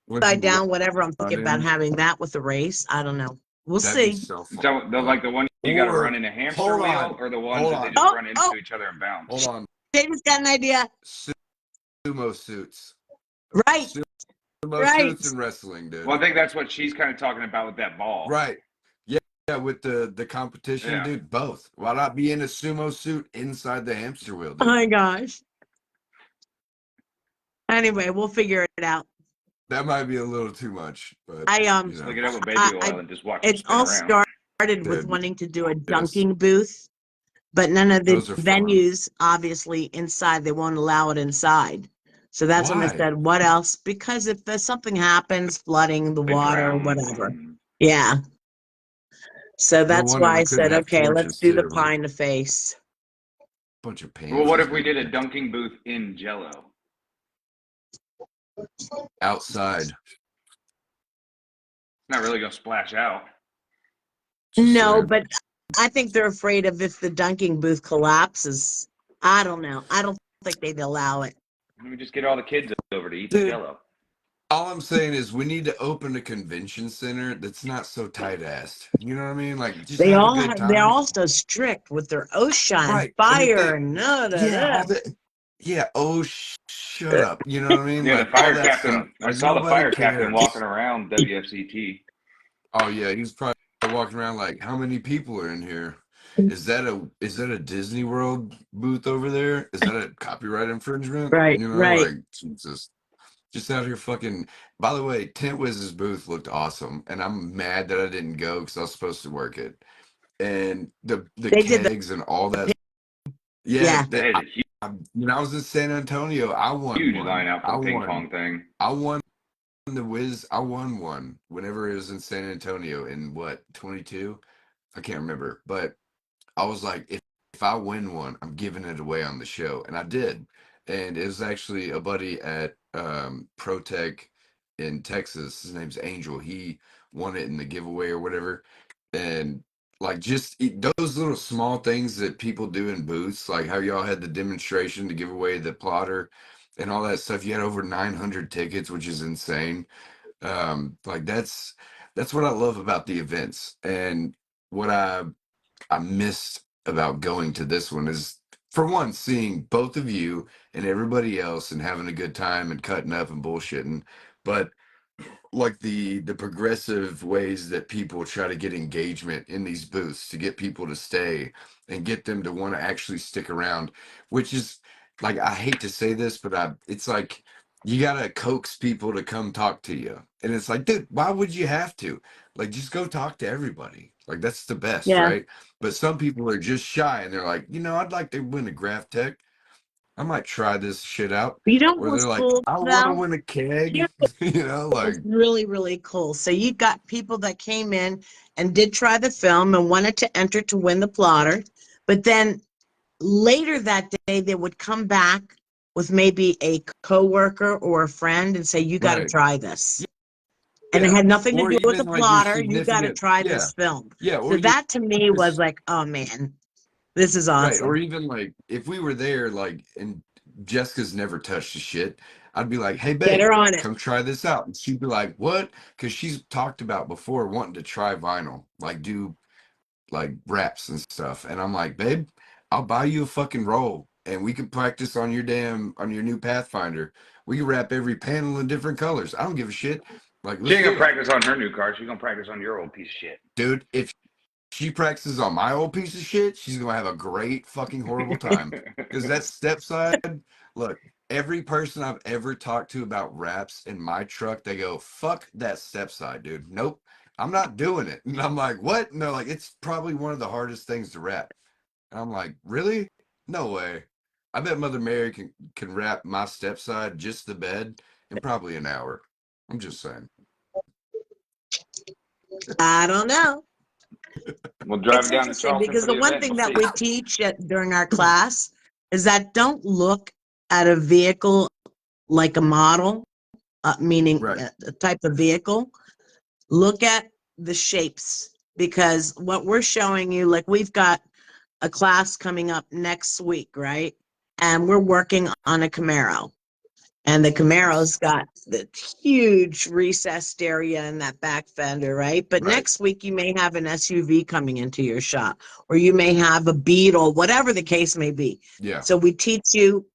Once upside you down, whatever. I'm run thinking about in, having that with the race. I don't know. We'll that'd be see. so fun. So like the one you got to run in a hamster Hold wheel, on. or the ones Hold that they on. just run into Oh, each other and bounce. Hold on. David's got an idea. Sumo suits. Right. Sumo Right. suits and wrestling, dude. Well, I think that's what she's kind of talking about with that ball. Right. Yeah, with the competition, Yeah. dude, both. Why not be in a sumo suit inside the hamster wheel, Oh dude? my gosh. Anyway, we'll figure it out. That might be a little too much, but I Look it up with baby oil and just watch it it spin all around. started with Dude, wanting to do a yes. dunking booth, but none of the Those are fun. venues, obviously, inside, they won't allow it inside. So that's when I Why? said, what else? Because if there's something happens, flooding, the They water, drown. whatever. Yeah. So No that's wonder why we I couldn't said, have okay, let's torches do the too. pie in the face. Bunch of Well, what pansies, if we did a man. dunking booth in Jello? Outside. Not really gonna splash out. Just No, saying. but I think they're afraid of if the dunking booth collapses. I don't know. I don't think they'd allow it. Let me just get all the kids over to eat the Dude, Jello. all I'm saying is we need to open a convention center that's not so tight-assed. You know what I mean? Like, just have a good They're time. also strict with their OSHA and Right. And if fire they, and yeah, all that, yeah, oh, shut up. You know what I mean? Yeah, the Like, all fire that stuff. captain. I Like, saw the nobody fire captain walking cares. around WFCT. Oh, yeah, he's probably walking around like, how many people are in here? Is that a Disney World booth over there? Is that a copyright infringement? Right, You know, right. like, Jesus. Just out here fucking. By the way, Tent Wiz's booth looked awesome, and I'm mad that I didn't go because I was supposed to work it. And the They did the kegs and all that. Yeah, yeah. They had a when I was in San Antonio, I won huge one. line out for I the ping won. pong thing. I won the Wiz. I won one whenever it was in San Antonio in what 22. I can't remember, but I was like, if I win one, I'm giving it away on the show, and I did. And it was actually a buddy at ProTech in Texas. His name's Angel. He won it in the giveaway or whatever. And like those little small things that people do in booths, like how y'all had the demonstration to give away the plotter and all that stuff. You had over 900 tickets, which is insane. Like that's what I love about the events, and what I missed about going to this one is, for one, seeing both of you and everybody else and having a good time and cutting up and bullshitting, but like the progressive ways that people try to get engagement in these booths to get people to stay and get them to want to actually stick around, which is like, I hate to say this, but it's like you gotta coax people to come talk to you, and it's like, dude, why would you have to? Like, just go talk to everybody. Like, that's the best, Yeah. right? But some people are just shy and they're like, I'd like to win a graph tech. I might try this shit out. You know Or what's they're like, cool I want to now? win a Here keg. was Like, really, really cool. So you got people that came in and did try the film and wanted to enter to win the plotter, but then later that day they would come back with maybe a coworker or a friend and say, "You got to right. try this." And it Yeah. had nothing to Or do with the even like your plotter. You got to significant, try yeah. this film. Yeah. So Or that to me your was like, oh man, this is right. Or awesome. even like if we were there, like, and Jessica's never touched the shit, I'd be like, hey, Get babe, her on it. come try this out. And she'd be like, what? Because she's talked about before wanting to try vinyl, like do like raps and stuff. And I'm like, babe, I'll buy you a fucking roll and we can practice on your new Pathfinder. We can wrap every panel in different colors. I don't give a shit. Like, She let's ain't gonna do it. practice on her new car. She's gonna practice on your old piece of shit. Dude, if she practices on my old piece of shit, she's gonna have a great fucking horrible time. Because that step side, look, every person I've ever talked to about wraps in my truck, they go, fuck that step side, dude. Nope, I'm not doing it. And I'm like, what? And they're like, it's probably one of the hardest things to wrap. And I'm like, really? No way. I bet Mother Mary can wrap my step side, just the bed, in probably an hour. I'm just saying. I don't know. We'll drive It's it down to interesting Charleston because for the the one event. thing We'll that see. we teach during our class is that don't look at a vehicle like a model, meaning Right. a type of vehicle. Look at the shapes, because what we're showing you, like we've got a class coming up next week, right? And we're working on a Camaro. And the Camaro's got the huge recessed area in that back fender, right? But Right. next week you may have an SUV coming into your shop, or you may have a Beetle, whatever the case may be. Yeah. So we teach you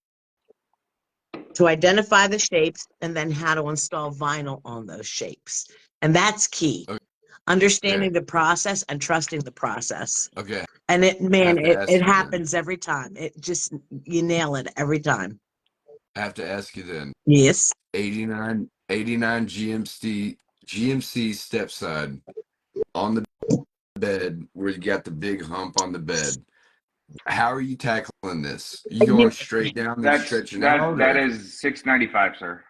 to identify the shapes and then how to install vinyl on those shapes. And that's key. Okay. Understanding the process and trusting the process. Okay. And it, I man, have to it ask you then. happens every time. It just, you nail it every time. I have to ask you then. Yes. 89 GMC step side on the bed where you got the big hump on the bed. How are you tackling this? You going straight down and That's stretching that out, that or is $695, sir.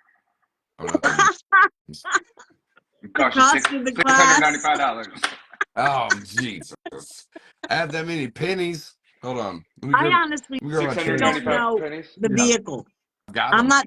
oh, not the Cost cost you of the six hundred ninety class? five dollars. Oh, Jesus. I have that many pennies. Hold on. I honestly Let me grab Six my hundred change. ninety don't five know pennies. the Yeah, vehicle. I've got I'm them. not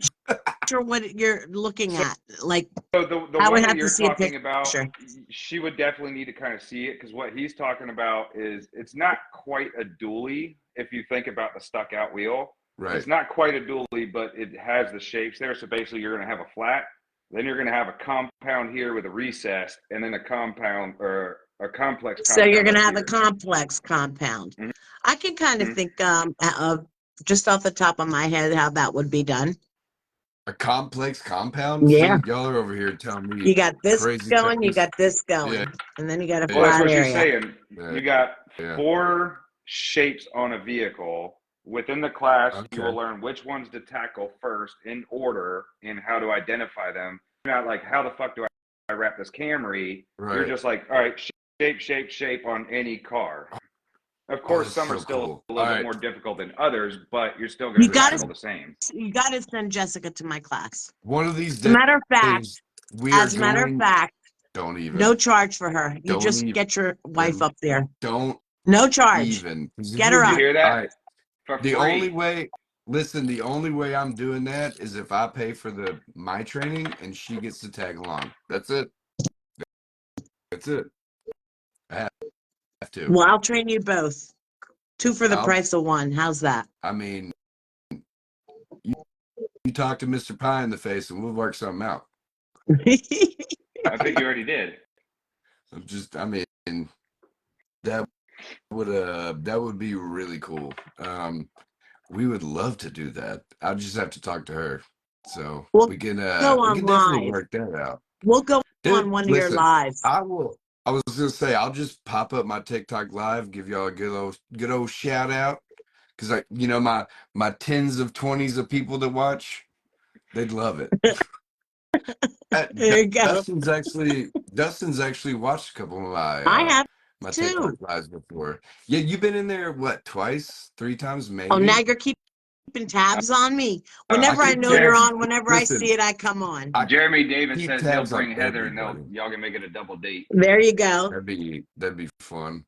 sure what you're looking So, at. Like, so the I one would that have to you're see a talking about, picture. she would definitely need to kind of see it because what he's talking about is it's not quite a dually if you think about the stuck out wheel. Right. It's not quite a dually, but it has the shapes there. So basically, you're going to have a flat, then you're going to have a compound here with a recessed, and then a compound or a complex So you're compound going to up have a here. complex compound. Mhm. I can kind of think of just off the top of my head how that would be done. A complex compound? Yeah. See, y'all are over here telling me You got this crazy going, you things. got this going, Yeah, and then you got a Well, that's flat what she's area. saying. yeah, You got yeah. 4 shapes on a vehicle. Within the class, you will Okay. learn which ones to tackle first in order and how to identify them. You're not like, how the fuck do I wrap this Camry? You're Right. just like, all right, shape on any car. Of Oh, course, that's some are so still cool. a All little bit right. more difficult than others, but you're still going You to For got tackle sure. the same. to send Jessica to my class. One of these As a matter of fact, days, we are as a matter of going. fact, Don't even. no charge for her. You Don't just even. get your wife up there. Don't No charge. even. 'Cause if Get we her You up. get, hear all that? right. For The only free. way, listen, the only way I'm doing that is if I pay for my training and she gets to tag along. That's it. That's it. I have to. Well, I'll train you both. 2 for the I'll, price of 1. How's that? I mean, you, you talk to Mr. Pie in the face and we'll work something out. I think you already did. I mean, that that would be really cool. We would love to do that. I'll just have to talk to her. So We'll we go can on definitely live. work that out. We'll go on Dude, one of your listen, lives. I will. I was gonna say I'll just pop up my TikTok live, give y'all a good old shout out, because my tens of twenties of people that watch, they'd love it. There you go. Dustin's actually watched a couple of I have my TikTok too. lives before. Yeah, you've been in there what, twice, 3 times Oh, now maybe. you're keeping tabs on me. I Whenever I keep know you're tabs. on, whenever I Listen, see it, I come on. I Jeremy Davis keep says he'll tabs on bring Heather and everybody. y'all can make it a double date. There you go. That'd be fun.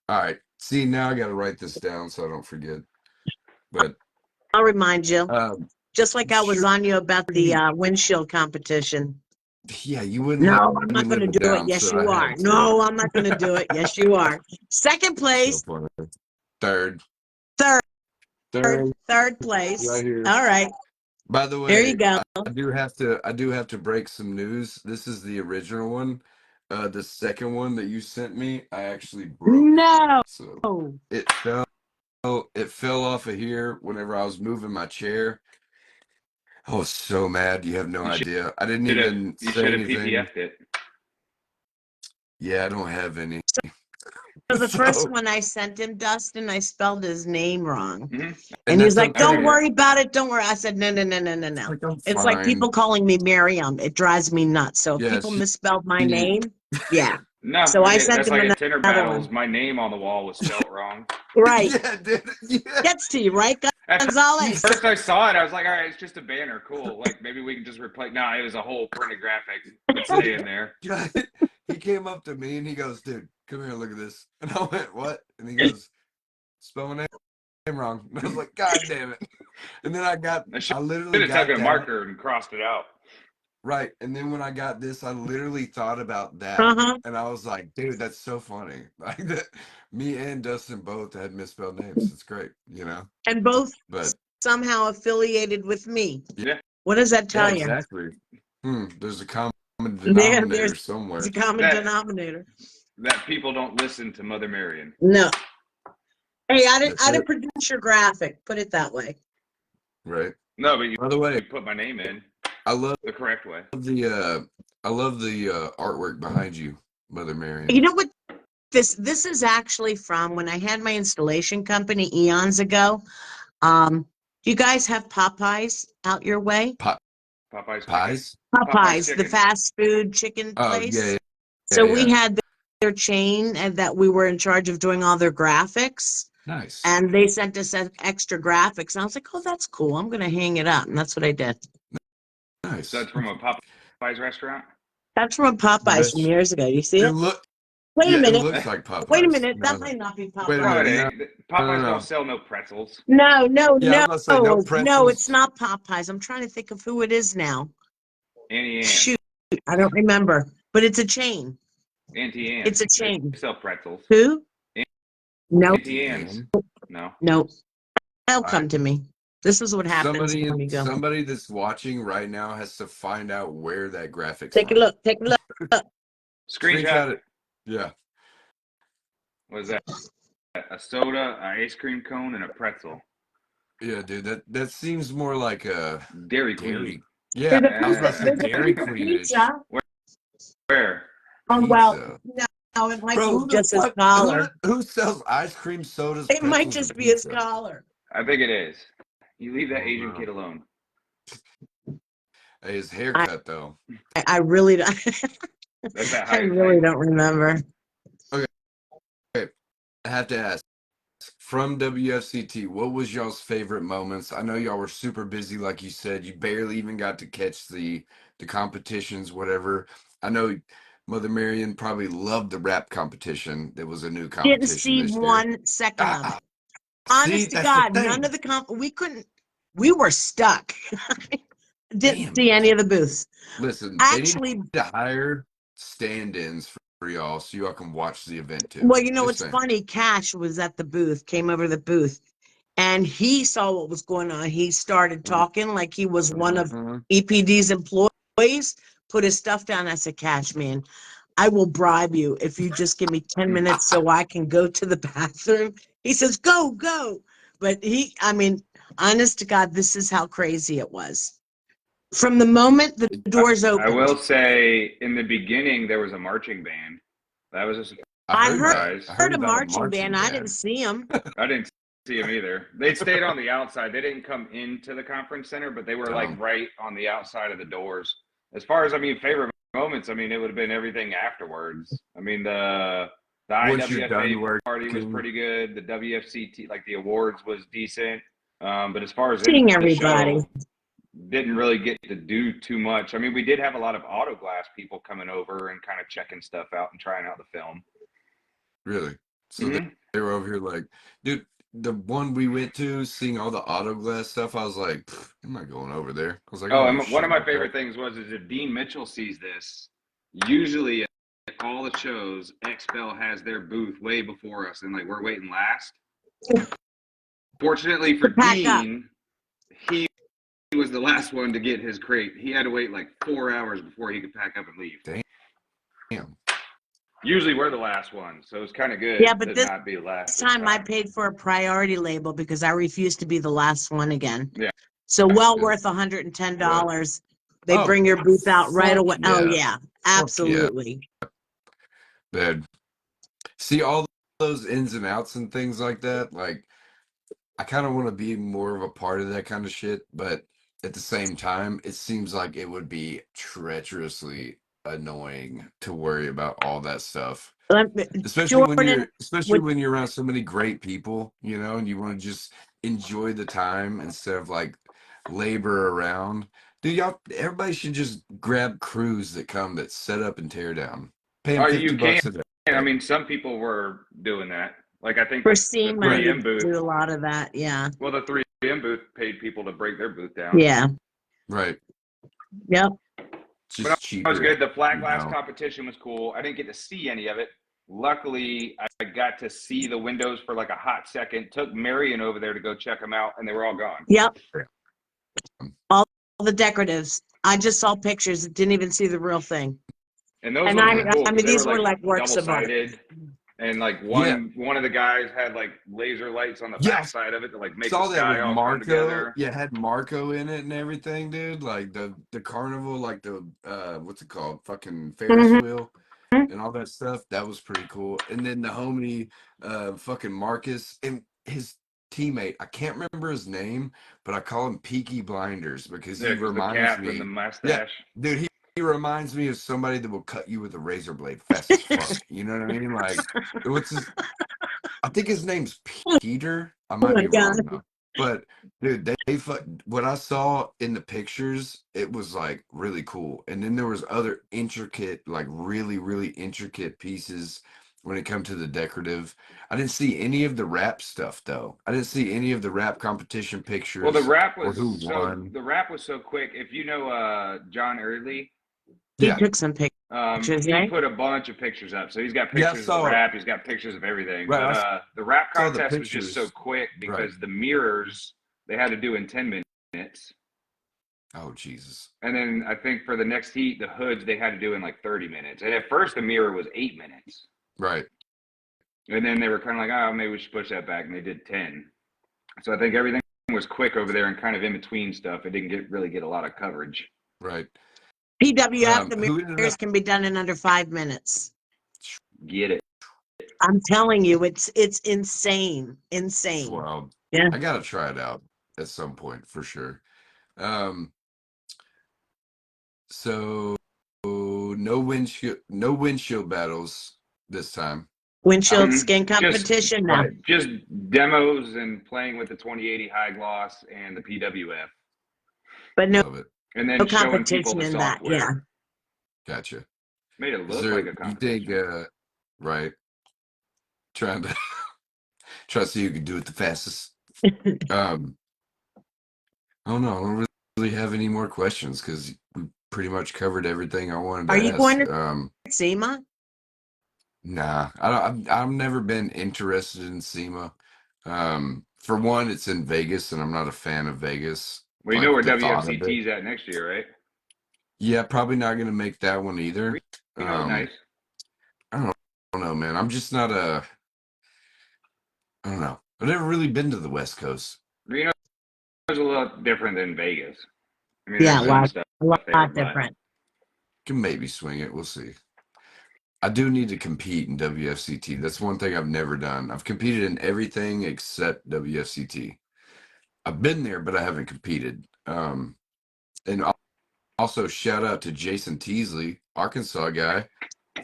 All right. See, now I got to write this down so I don't forget. But I'll remind you. um, Just like I was sure. on you about the windshield competition. Yeah, you wouldn't let No, I'm me not going live to it do it. down, Yes, so I you are. had to. No, I'm not going to do it. Yes, you are. Second So place. funny. Third Third. Third Third place. right here. All right. By the There you way, go. I do have to break some news. This is the original one. The second one that you sent me, I actually broke. No. So it fell off of here whenever I was moving my chair. I was so mad. You have no You idea. I didn't should have even you say should have anything. PPF'd it. Yeah, I don't have any. So the first So, one I sent him, Dustin, I spelled his name wrong. Mm-hmm. And and he's that's like, don't okay. worry about it. Don't worry. I said, no, no, no, no, no, no. Like, I'm It's like fine. people calling me Miriam. It drives me nuts. So if Yeah, people misspelled my she name, yeah. No, So I sent that's him like at Tinder another battles. one. My name on the wall was spelt wrong. Right. yeah, dude, yeah. Gets to you, right, At Gonzalez? first I saw it, I was like, all right, it's just a banner, cool. Like maybe we can just replace. No, it was a whole printed graphic. It's staying there. He came up to me and he goes, dude, come here, look at this. And I went, what? And he goes, spell my name wrong. And I was like, God damn it. And then I literally Should have taken got a that. marker and crossed it out. Right. And then when I got this, I literally thought about that. Uh-huh. And I was like, dude, that's so funny. Like that me and Dustin both had misspelled names. It's great, And both But somehow affiliated with me. Yeah. What does that yeah, tell you? exactly. There's a common denominator somewhere. There's a common denominator. That people don't listen to Mother Marian. No. Hey, I That's didn't it. produce your graphic. Put it that way. Right. No, but By the way, you put my name in I love the correct way. the artwork behind you, Mother Marian. You know what? This is actually from when I had my installation company eons ago. Do you guys have Popeyes out your way? Popeye's Pies? Popeyes, the chicken. fast food chicken Oh, place. yeah. So Yeah. we had their chain and that we were in charge of doing all their graphics. Nice. And they sent us extra graphics. And I was like, oh, that's cool. I'm going to hang it up. And that's what I did. Nice. So it's from a Popeye's restaurant? That's from Popeyes from years ago. You see It it? look Wait a yeah, it minute. looks like Popeyes. Wait a minute. No, That might not be wait a No, Popeyes. it minute. ain't. No, Popeyes no, don't no. sell no pretzels. No, no, Yeah, I was no, about to say no no. It's pretzels. not Popeyes. I'm trying to think of who it is now. Auntie Anne's. Shoot, I don't remember. But it's a chain. Auntie It's Anne's. a They chain. sell pretzels. Who? No, Auntie Anne's. No. no. That'll All come right. to me. This is what happens when you go. Somebody that's watching right now has to find out where that graphic's Take a from. look. Take a look. Screenshot. It. Yeah. What is that? A soda, an ice cream cone, and a pretzel. Yeah, dude. That seems more like a Dairy Queen. dairy. Yeah, I was about to say There's a Dairy Queen-ish. pizza. Where? Oh, well, Pizza. no, it might Bro, be who the just his fuck? collar. Who sells ice cream, sodas, It might pretzels, just and be his pizza? collar. I think it is. You leave that Oh, Asian no. kid alone. Hey, his haircut though. I really don't. That's that I higher really type. don't remember. Okay, I have to ask. From WFCT, what was y'all's favorite moments? I know y'all were super busy, like you said. You barely even got to catch the competitions, whatever. I know Mother Marian probably loved the rap competition. There was a new Didn't competition see this year. 1 second of Ah, it. see, Honest to that's the God, none of thing. the we were stuck. Didn't Damn see it. any of the booths. Listen, they need Actually, to hire stand-ins for y'all so y'all can watch the event too. well, you know, Just what's saying. funny. Cash was at the booth, came over to the booth, and he saw what was going on. He started talking like he was one of Mhm. EPD's employees, put his stuff down. I said, Cash, man, I will bribe you if you just give me 10 minutes so I can go to the bathroom. He says, go, go. But I mean, honest to God, this is how crazy it was. From the moment the doors I opened, will say, in the beginning, there was a marching band. That was a I surprise. heard a about a marching band. I didn't see him. I didn't see them either. They stayed on the outside. They didn't come into the conference center, but they were like right on the outside of the doors. As far as favorite moments, it would have been everything afterwards. The Once you're done IWFA party was working. pretty good. The WFCT, like the awards, was decent. But as far as Seeing the everybody. show, didn't really get to do too much. We did have a lot of autoglass people coming over and kind of checking stuff out and trying out the film. Really? So they were over here like, dude, the one we went to, seeing all the autoglass stuff, I was like, I'm not going over there. I was like, Oh, I and don't know one shit of my about favorite that. things was if Dean Mitchell sees this, usually at all the shows, XPEL has their booth way before us, and like we're waiting last. Fortunately for Pack up. Dean, he was the last one to get his crate. He had to wait like 4 hours before he could pack up and leave. Damn. Usually we're the last one, so it's kind of good Yeah, but to this not be last. this time I paid for a priority label because I refused to be the last one again. Yeah. So well Yeah. worth $110. They Oh, bring your booth out right fuck away. Oh yeah. yeah, absolutely. Bad. See all those ins and outs and things like that. Like, I kind of want to be more of a part of that kind of shit, but at the same time, it seems like it would be treacherously annoying to worry about all that stuff. Especially Jordan, when you're around so many great people, and you want to just enjoy the time instead of like labor around. Dude, everybody should just grab crews that set up and tear down. Pay them You can. $50 a day. Some people were doing that. Like I think for the SEMA, 3M booth do a lot of that. Yeah. Well, the 3M booth paid people to break their booth down. Yeah. Right. Yep. Just But cheaper. that was good. The flat glass competition was cool. I didn't get to see any of it. Luckily, I got to see the windows for like a hot second. Took Marian over there to go check them out, and they were all gone. Yep. All the decoratives. I just saw pictures. Didn't even see the real thing. And those ones were cool. I mean, they these were like works of art. double-sided. And like one of the guys had like laser lights on the back side of it to like make the sky all come together. Yeah, had Marco in it and everything, dude. Like the carnival, like the what's it called? Fucking Ferris wheel and all that stuff. That was pretty cool. And then the homie fucking Marcus and his teammate, I can't remember his name, but I call him Peaky Blinders because he reminds the cap me. And the mustache. Yeah, dude, he reminds me of somebody that will cut you with a razor blade fast as fuck. You know what I mean? Like, what's his? I think his name's Peter. I might be wrong though. But dude, what I saw in the pictures, it was like really cool. And then there was other intricate, like really, really intricate pieces when it come to the decorative. I didn't see any of the rap stuff though. I didn't see any of the rap competition Well, pictures or who won. the rap was so quick. If you know John Early, He Yeah. took some pictures, he right? put a bunch of pictures up. So he's got Yeah, I pictures of the saw it. rap, he's got pictures of everything. Right. But I the rap saw the contest was just so pictures. quick Right. because the mirrors they had to do in 10 minutes. Oh Jesus. And then I think for the next heat, the hoods they had to do in like 30 minutes. And at first the mirror was 8 minutes. Right. And then they were kind of like, oh, maybe we should push that back. And they did 10. So I think everything was quick over there and kind of in between stuff. It didn't really get a lot of coverage. Right. PWF, the Who ended mirrors up can be done in under 5 minutes. Get it. I'm telling you, it's insane. It's Insane. wild. Yeah. I gotta try it out at some point for sure. So no windshield battles this time. Windshield skin Just competition now. Right. just demos and playing with the 2080 high gloss and the PWF. But no Love it. And then No showing people competition the in that, software. yeah. Gotcha. Made it Is look there, like a you competition. think, right? Trying to try to see who can do it the fastest. Um, I don't know. I don't really have any more questions because we pretty much covered everything I wanted to Are you ask. going to SEMA? Nah, I don't. I've never been interested in SEMA. For one, it's in Vegas, and I'm not a fan of Vegas. Well, you know where The thought of it. WFCT is at next year, right? Yeah, probably not gonna make that one either. Reno's nice. I don't know, man. I'm just not a. I don't know. I've never really been to the West Coast. Reno's a little different than Vegas. I mean, Yeah, there's some stuff a lot there, but different. Can maybe swing it. We'll see. I do need to compete in WFCT. That's one thing I've never done. I've competed in everything except WFCT. I've been there, but I haven't competed. And also shout out to Jason Teasley, Arkansas guy,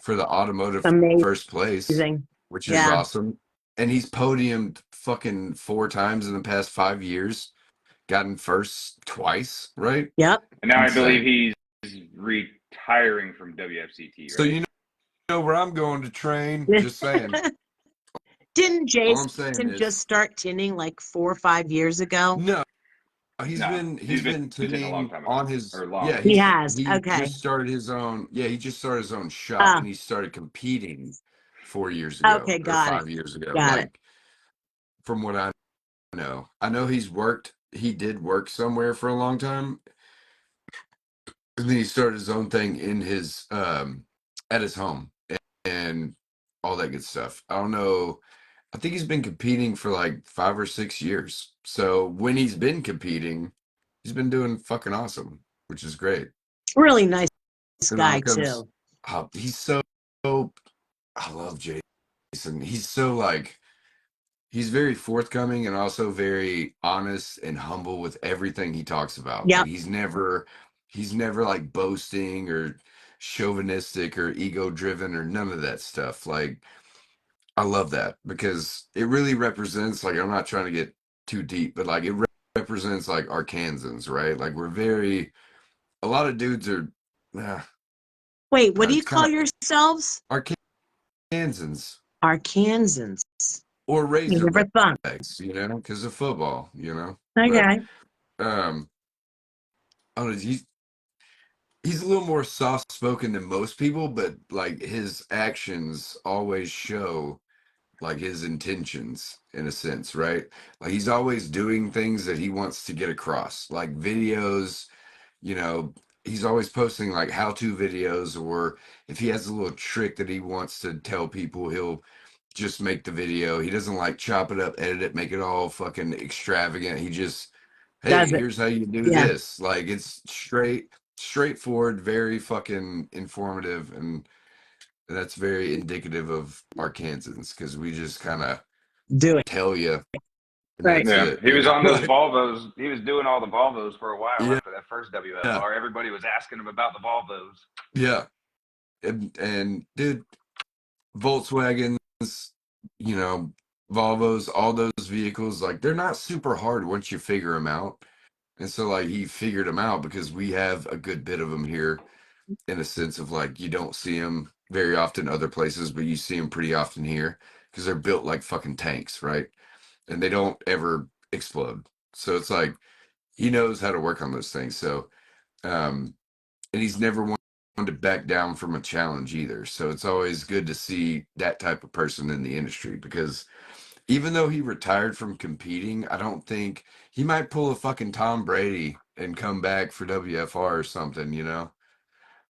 for the automotive Amazing. first place, which is Yeah. awesome. And he's podiumed fucking 4 times in the past 5 years. Gotten first twice, right? Yep. And now Insane. I believe he's retiring from WFCT, right? So you know where I'm going to train. Just saying. Didn't All I'm saying Jason is, just start tinning like 4 or 5 years ago? no, he's No, been he's been tinning a long time ago. on his Or long. yeah, He has. he Okay. just started his own he just started his own shop, and he started competing 4 years ago Okay, or got 5 it. years ago. Got Like from what I know. I know he did work somewhere for a long time. And then he started his own thing in his at his home and all that good stuff. I don't know. I think he's been competing for like 5 or 6 years. So when he's been competing, he's been doing fucking awesome, which is great. Really nice And guy when it comes, too. he's so, I love Jason. He's so like, he's very forthcoming and also very honest and humble with everything he talks about. Yep. Like he's never like boasting or chauvinistic or ego driven or none of that stuff. Like I love that because it really represents, like, I'm not trying to get too deep, but like it represents like Arkansans, right? Like a lot of dudes are, Wait, what do you it's call kind of yourselves? Arkansans Arkansans. or You never thought. Razorbacks, because of football, Okay. But, I don't know, he's a little more soft spoken than most people, but like his actions always show like his intentions in a sense, right? Like he's always doing things that he wants to get across, like videos, you know, he's always posting like how-to videos, or if he has a little trick that he wants to tell people, he'll just make the video. He doesn't like chop it up, edit it, make it all fucking extravagant. He just, hey, Does it? here's how you do Yeah. this. Like it's straightforward, very fucking informative, and that's very indicative of Arkansans because we just kind of Do it. tell you, and Right. that's Yeah, it. he was on those Like, Volvos. He was doing all the Volvos for a while yeah, after that first WFR. Everybody was asking him about the Volvos. yeah, and dude, Volkswagens, you know, Volvos, all those vehicles, like they're not super hard once you figure them out. And so like he figured them out because we have a good bit of them here in a sense of like you don't see them very often other places, but you see them pretty often here because they're built like fucking tanks, right? And they don't ever explode. So it's like he knows how to work on those things. So and he's never wanted to back down from a challenge either. So it's always good to see that type of person in the industry because even though he retired from competing, I don't think he might pull a fucking Tom Brady and come back for WFR or something, you know?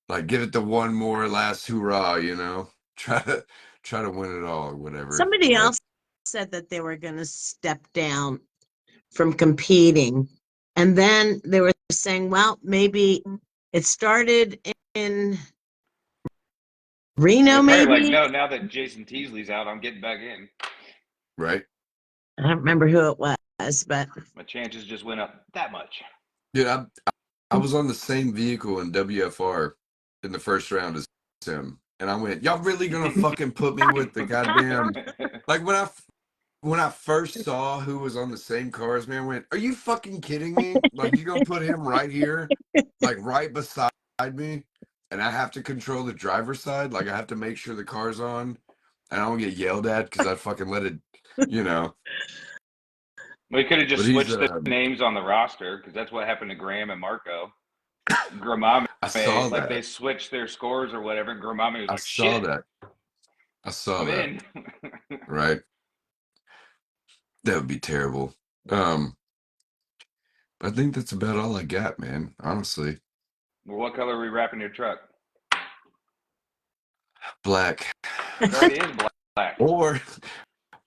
Like give it the one more last hoorah, you know? Try to win it all or whatever. Somebody But else said that they were going to step down from competing. And then they were saying, well, maybe it started in Reno, They're probably like, maybe. no, now that Jason Teasley's out, I'm getting back in. right. I don't remember who it was, but My chances just went up that much. Dude, I was on the same vehicle in WFR in the first round as him. And I went, y'all really gonna fucking put me with the goddamn like when I first saw who was on the same car as me, I went, are you fucking kidding me? Like you gonna put him right here, like right beside me, and I have to control the driver's side, like I have to make sure the car's on and I don't get yelled at because I fucking let it, you know. We could have But just he's switched the names on the roster because that's what happened to Graham and Marco. Gramame, I saw like they that. switched their scores or whatever, and Gramame was I like, saw shit, that. I saw I'm that. in. Right. That would be terrible. Um, I think that's about all I got, man. Honestly. Well, what color are we wrapping your truck? Black. It already is black. Or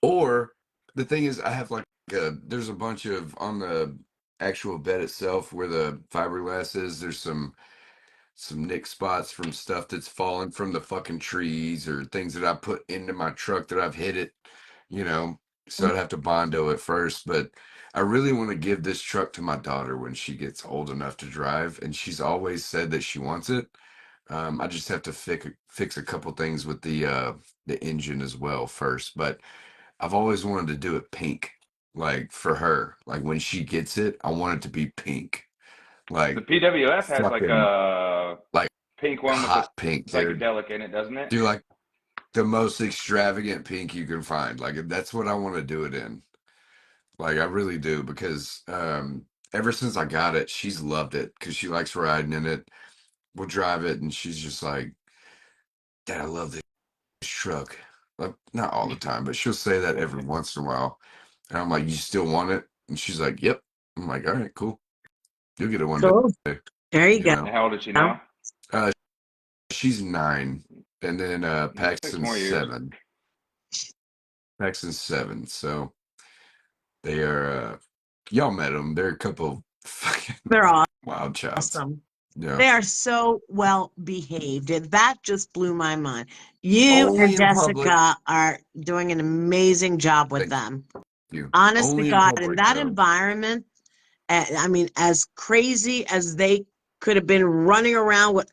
or the thing is I have like there's a bunch of on the actual bed itself where the fiberglass is, there's some nick spots from stuff that's fallen from the fucking trees or things that I put into my truck that I've hit it, you know. So I'd have to Bondo it first, but I really want to give this truck to my daughter when she gets old enough to drive, and she's always said that she wants it. I just have to fix a couple things with the engine as well first, but I've always wanted to do it pink, like for her. Like when she gets it, I want it to be pink, The like PWF has like fucking a like pink one with the hot pink, dude. psychedelic in it, doesn't it? Do like the most extravagant pink you can find. Like that's what I want to do it in. Like I really do because ever since I got it, she's loved it because she likes riding in it. We'll drive it and she's just like, Dad, I love this truck. Like not all the time, but she'll say that every once in a while. And I'm like, you still want it? And she's like, yep. I'm like, all right, cool. You'll get it one cool. day, There you you go. And know. how old is she now? She's 9, and then 6 Paxton's more years. 7. Paxton's 7. So they are. Y'all met them. They're a couple fucking They're wild chops. awesome. Yeah. They are so well behaved. And that just blew my mind. You Only and in public. Jessica are doing an amazing job with Thank them. you. Honest to Only in God, in public, that though. environment, I mean, as crazy as they could have been running around with,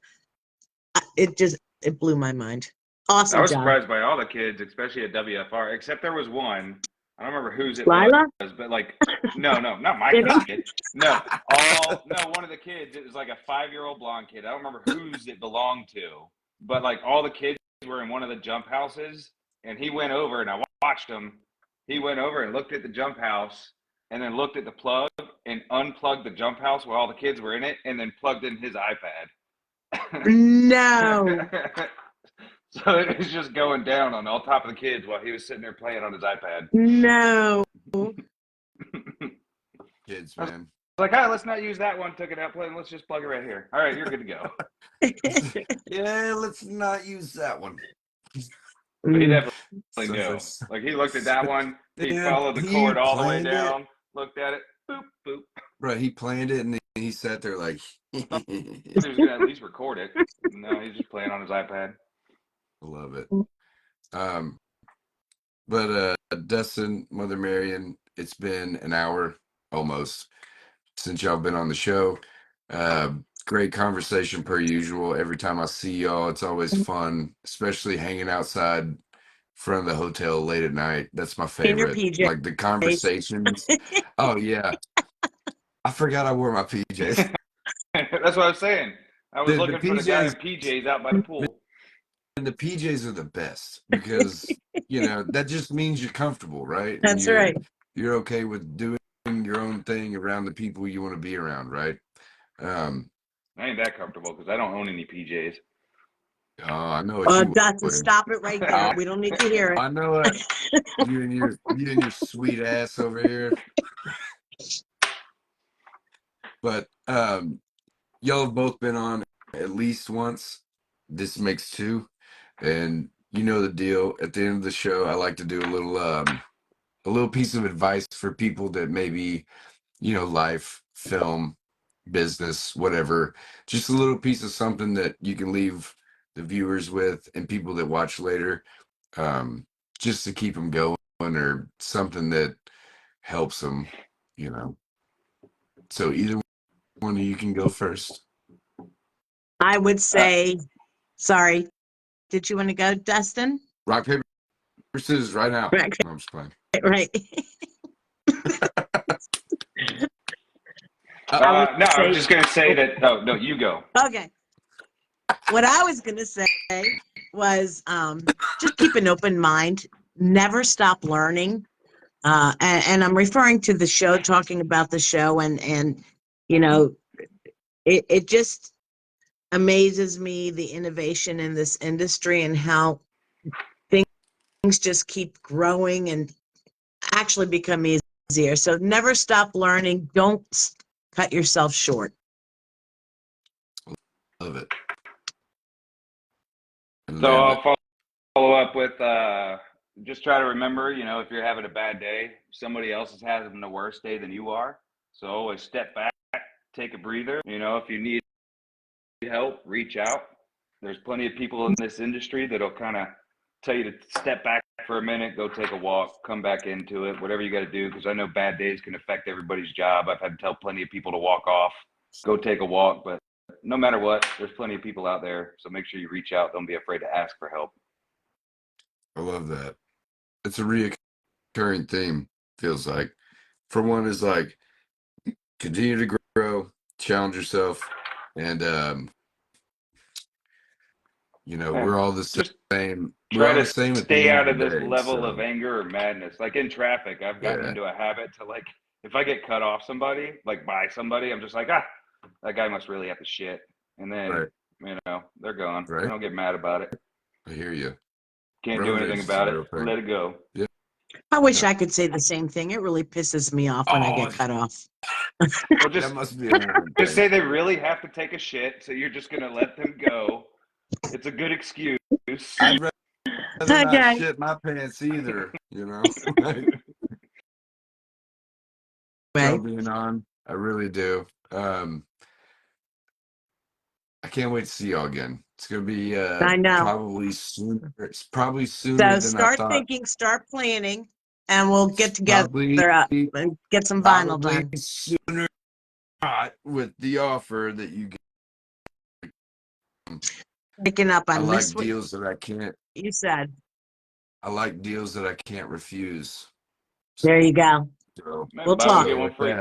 it blew my mind. I Awesome was job. surprised by all the kids, especially at WFR, except there was one. I don't remember whose it Lila? was, but like, no, not my Kidding? kid. No, one of the kids. It was like a 5-year-old blonde kid. I don't remember whose it belonged to, but like all the kids were in one of the jump houses, and he went over, and I watched him. He went over and looked at the jump house, and then looked at the plug and unplugged the jump house while all the kids were in it, and then plugged in his iPad. No. So it was just going down on top of the kids while he was sitting there playing on his iPad. No. Kids, I was man. like, "Hi, let's not use that one. Took it out playing. Let's just plug it right here. All right, you're good to go." Yeah, let's not use that one. But he definitely So knew. Like he looked at that one. He dude, followed the he cord all the way planned it. down. Looked at it. Boop boop. Bro, he planned it and then he sat there like He was gonna at least record it. No, he's just playing on his iPad. love it. But Dustin, Mother Marian, it's been an hour almost since y'all been on the show. Great conversation per usual. Every time I see y'all, it's always fun, especially hanging outside front of the hotel late at night. That's my In your favorite. PJs. Like the conversations. Oh yeah. I forgot I wore my PJs. That's what I was saying. I was The looking for the guy in PJs PJs out by the pool. and the PJs are the best because that just means you're comfortable, right? And That's right. you're okay with doing your own thing around the people you want to be around, right? I ain't that comfortable because I don't own any PJs. Oh, I know what you Dustin, would. stop it right there. We don't need to hear it. I know what you and your sweet ass over here. But y'all have both been on at least once. This makes two, and you know the deal. At the end of the show, I like to do a little piece of advice for people that maybe life, film, business, whatever. Just a little piece of something that you can leave the viewers with and people that watch later, just to keep them going or something that helps them. So either one of you can go first. I would say, sorry. Did you want to go, Dustin? Rock, paper, scissors right now. Right. No, I'm just playing. Right. No, I was just going to say that. No, you go. Okay. What I was going to say was just keep an open mind. Never stop learning. And I'm referring to the show, talking about the show. And it just amazes me, the innovation in this industry and how things just keep growing and actually become easier. So never stop learning. Don't cut yourself short. Love it. So I'll follow up with just try to remember, if you're having a bad day, somebody else is having a worse day than you are. So always step back, take a breather. If you need help, reach out. There's plenty of people in this industry that'll kind of tell you to step back for a minute, go take a walk, come back into it, whatever you got to do. Because I know bad days can affect everybody's job. I've had to tell plenty of people to walk off, go take a walk. But no matter what, there's plenty of people out there. So make sure you reach out. Don't be afraid to ask for help. I love that. It's a reoccurring theme, feels like. For one is like continue to grow, challenge yourself, and we're all the same. We're Try all to the same at the stay end out of of the this day. level of anger or madness. Like in traffic, I've gotten into a habit to if I get cut off somebody, by somebody, I'm just like, that guy must really have to shit. And then, they're gone. Right. I don't get mad about it. I hear you. Can't do anything about it. Let it go. Yeah. I wish I could say the same thing. It really pisses me off when I get cut off. Well, that must be a woman just thing. say they really have to take a shit, so you're just gonna let them go. It's a good excuse. I'd rather not shit my pants either. Right. Being on, I really do. I can't wait to see y'all again. It's gonna be I know. probably sooner. It's probably sooner So than start I thought. thinking, start planning, and we'll get together and get some vinyl done. Sooner with the offer that you get. Picking up on I like this deals that I can't. You said. I like deals that I can't refuse. There you go. So, we'll talk. Get one free.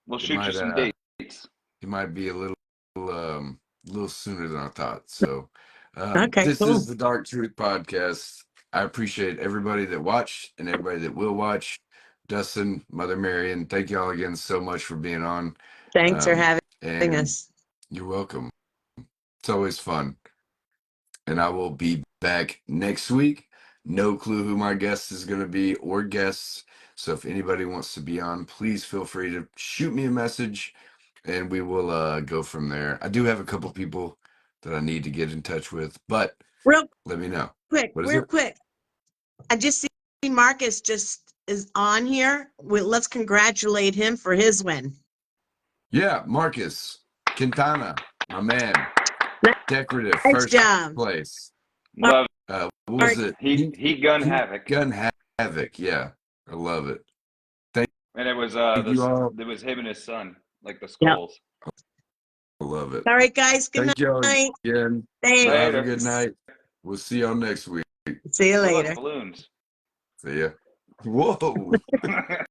We'll shoot you some dates. It might be a little sooner than I thought. So, this cool. is the Dark Truth Podcast. I appreciate everybody that watched and everybody that will watch. Dustin, Mother Marian, thank y'all again so much for being on. Thanks for having us. You're welcome. It's always fun. And I will be back next week. No clue who my guest is going to be or guests. So if anybody wants to be on, please feel free to shoot me a message and we will go from there. I do have a couple people that I need to get in touch with, but let me know. Real quick. I just see Marcus just is on here. Let's congratulate him for his win. Yeah, Marcus Quintana, my man. Decorative, nice first job. place. Love what was it? Heat Gun Havoc. Gun Havoc, yeah. I love it. And it was it was him and his son, like the skulls. Yep. I love it. All right, guys. Good night. Thank y'all again. Thanks. Have a good night. We'll see y'all next week. See you Good luck, later. balloons. See ya. Whoa.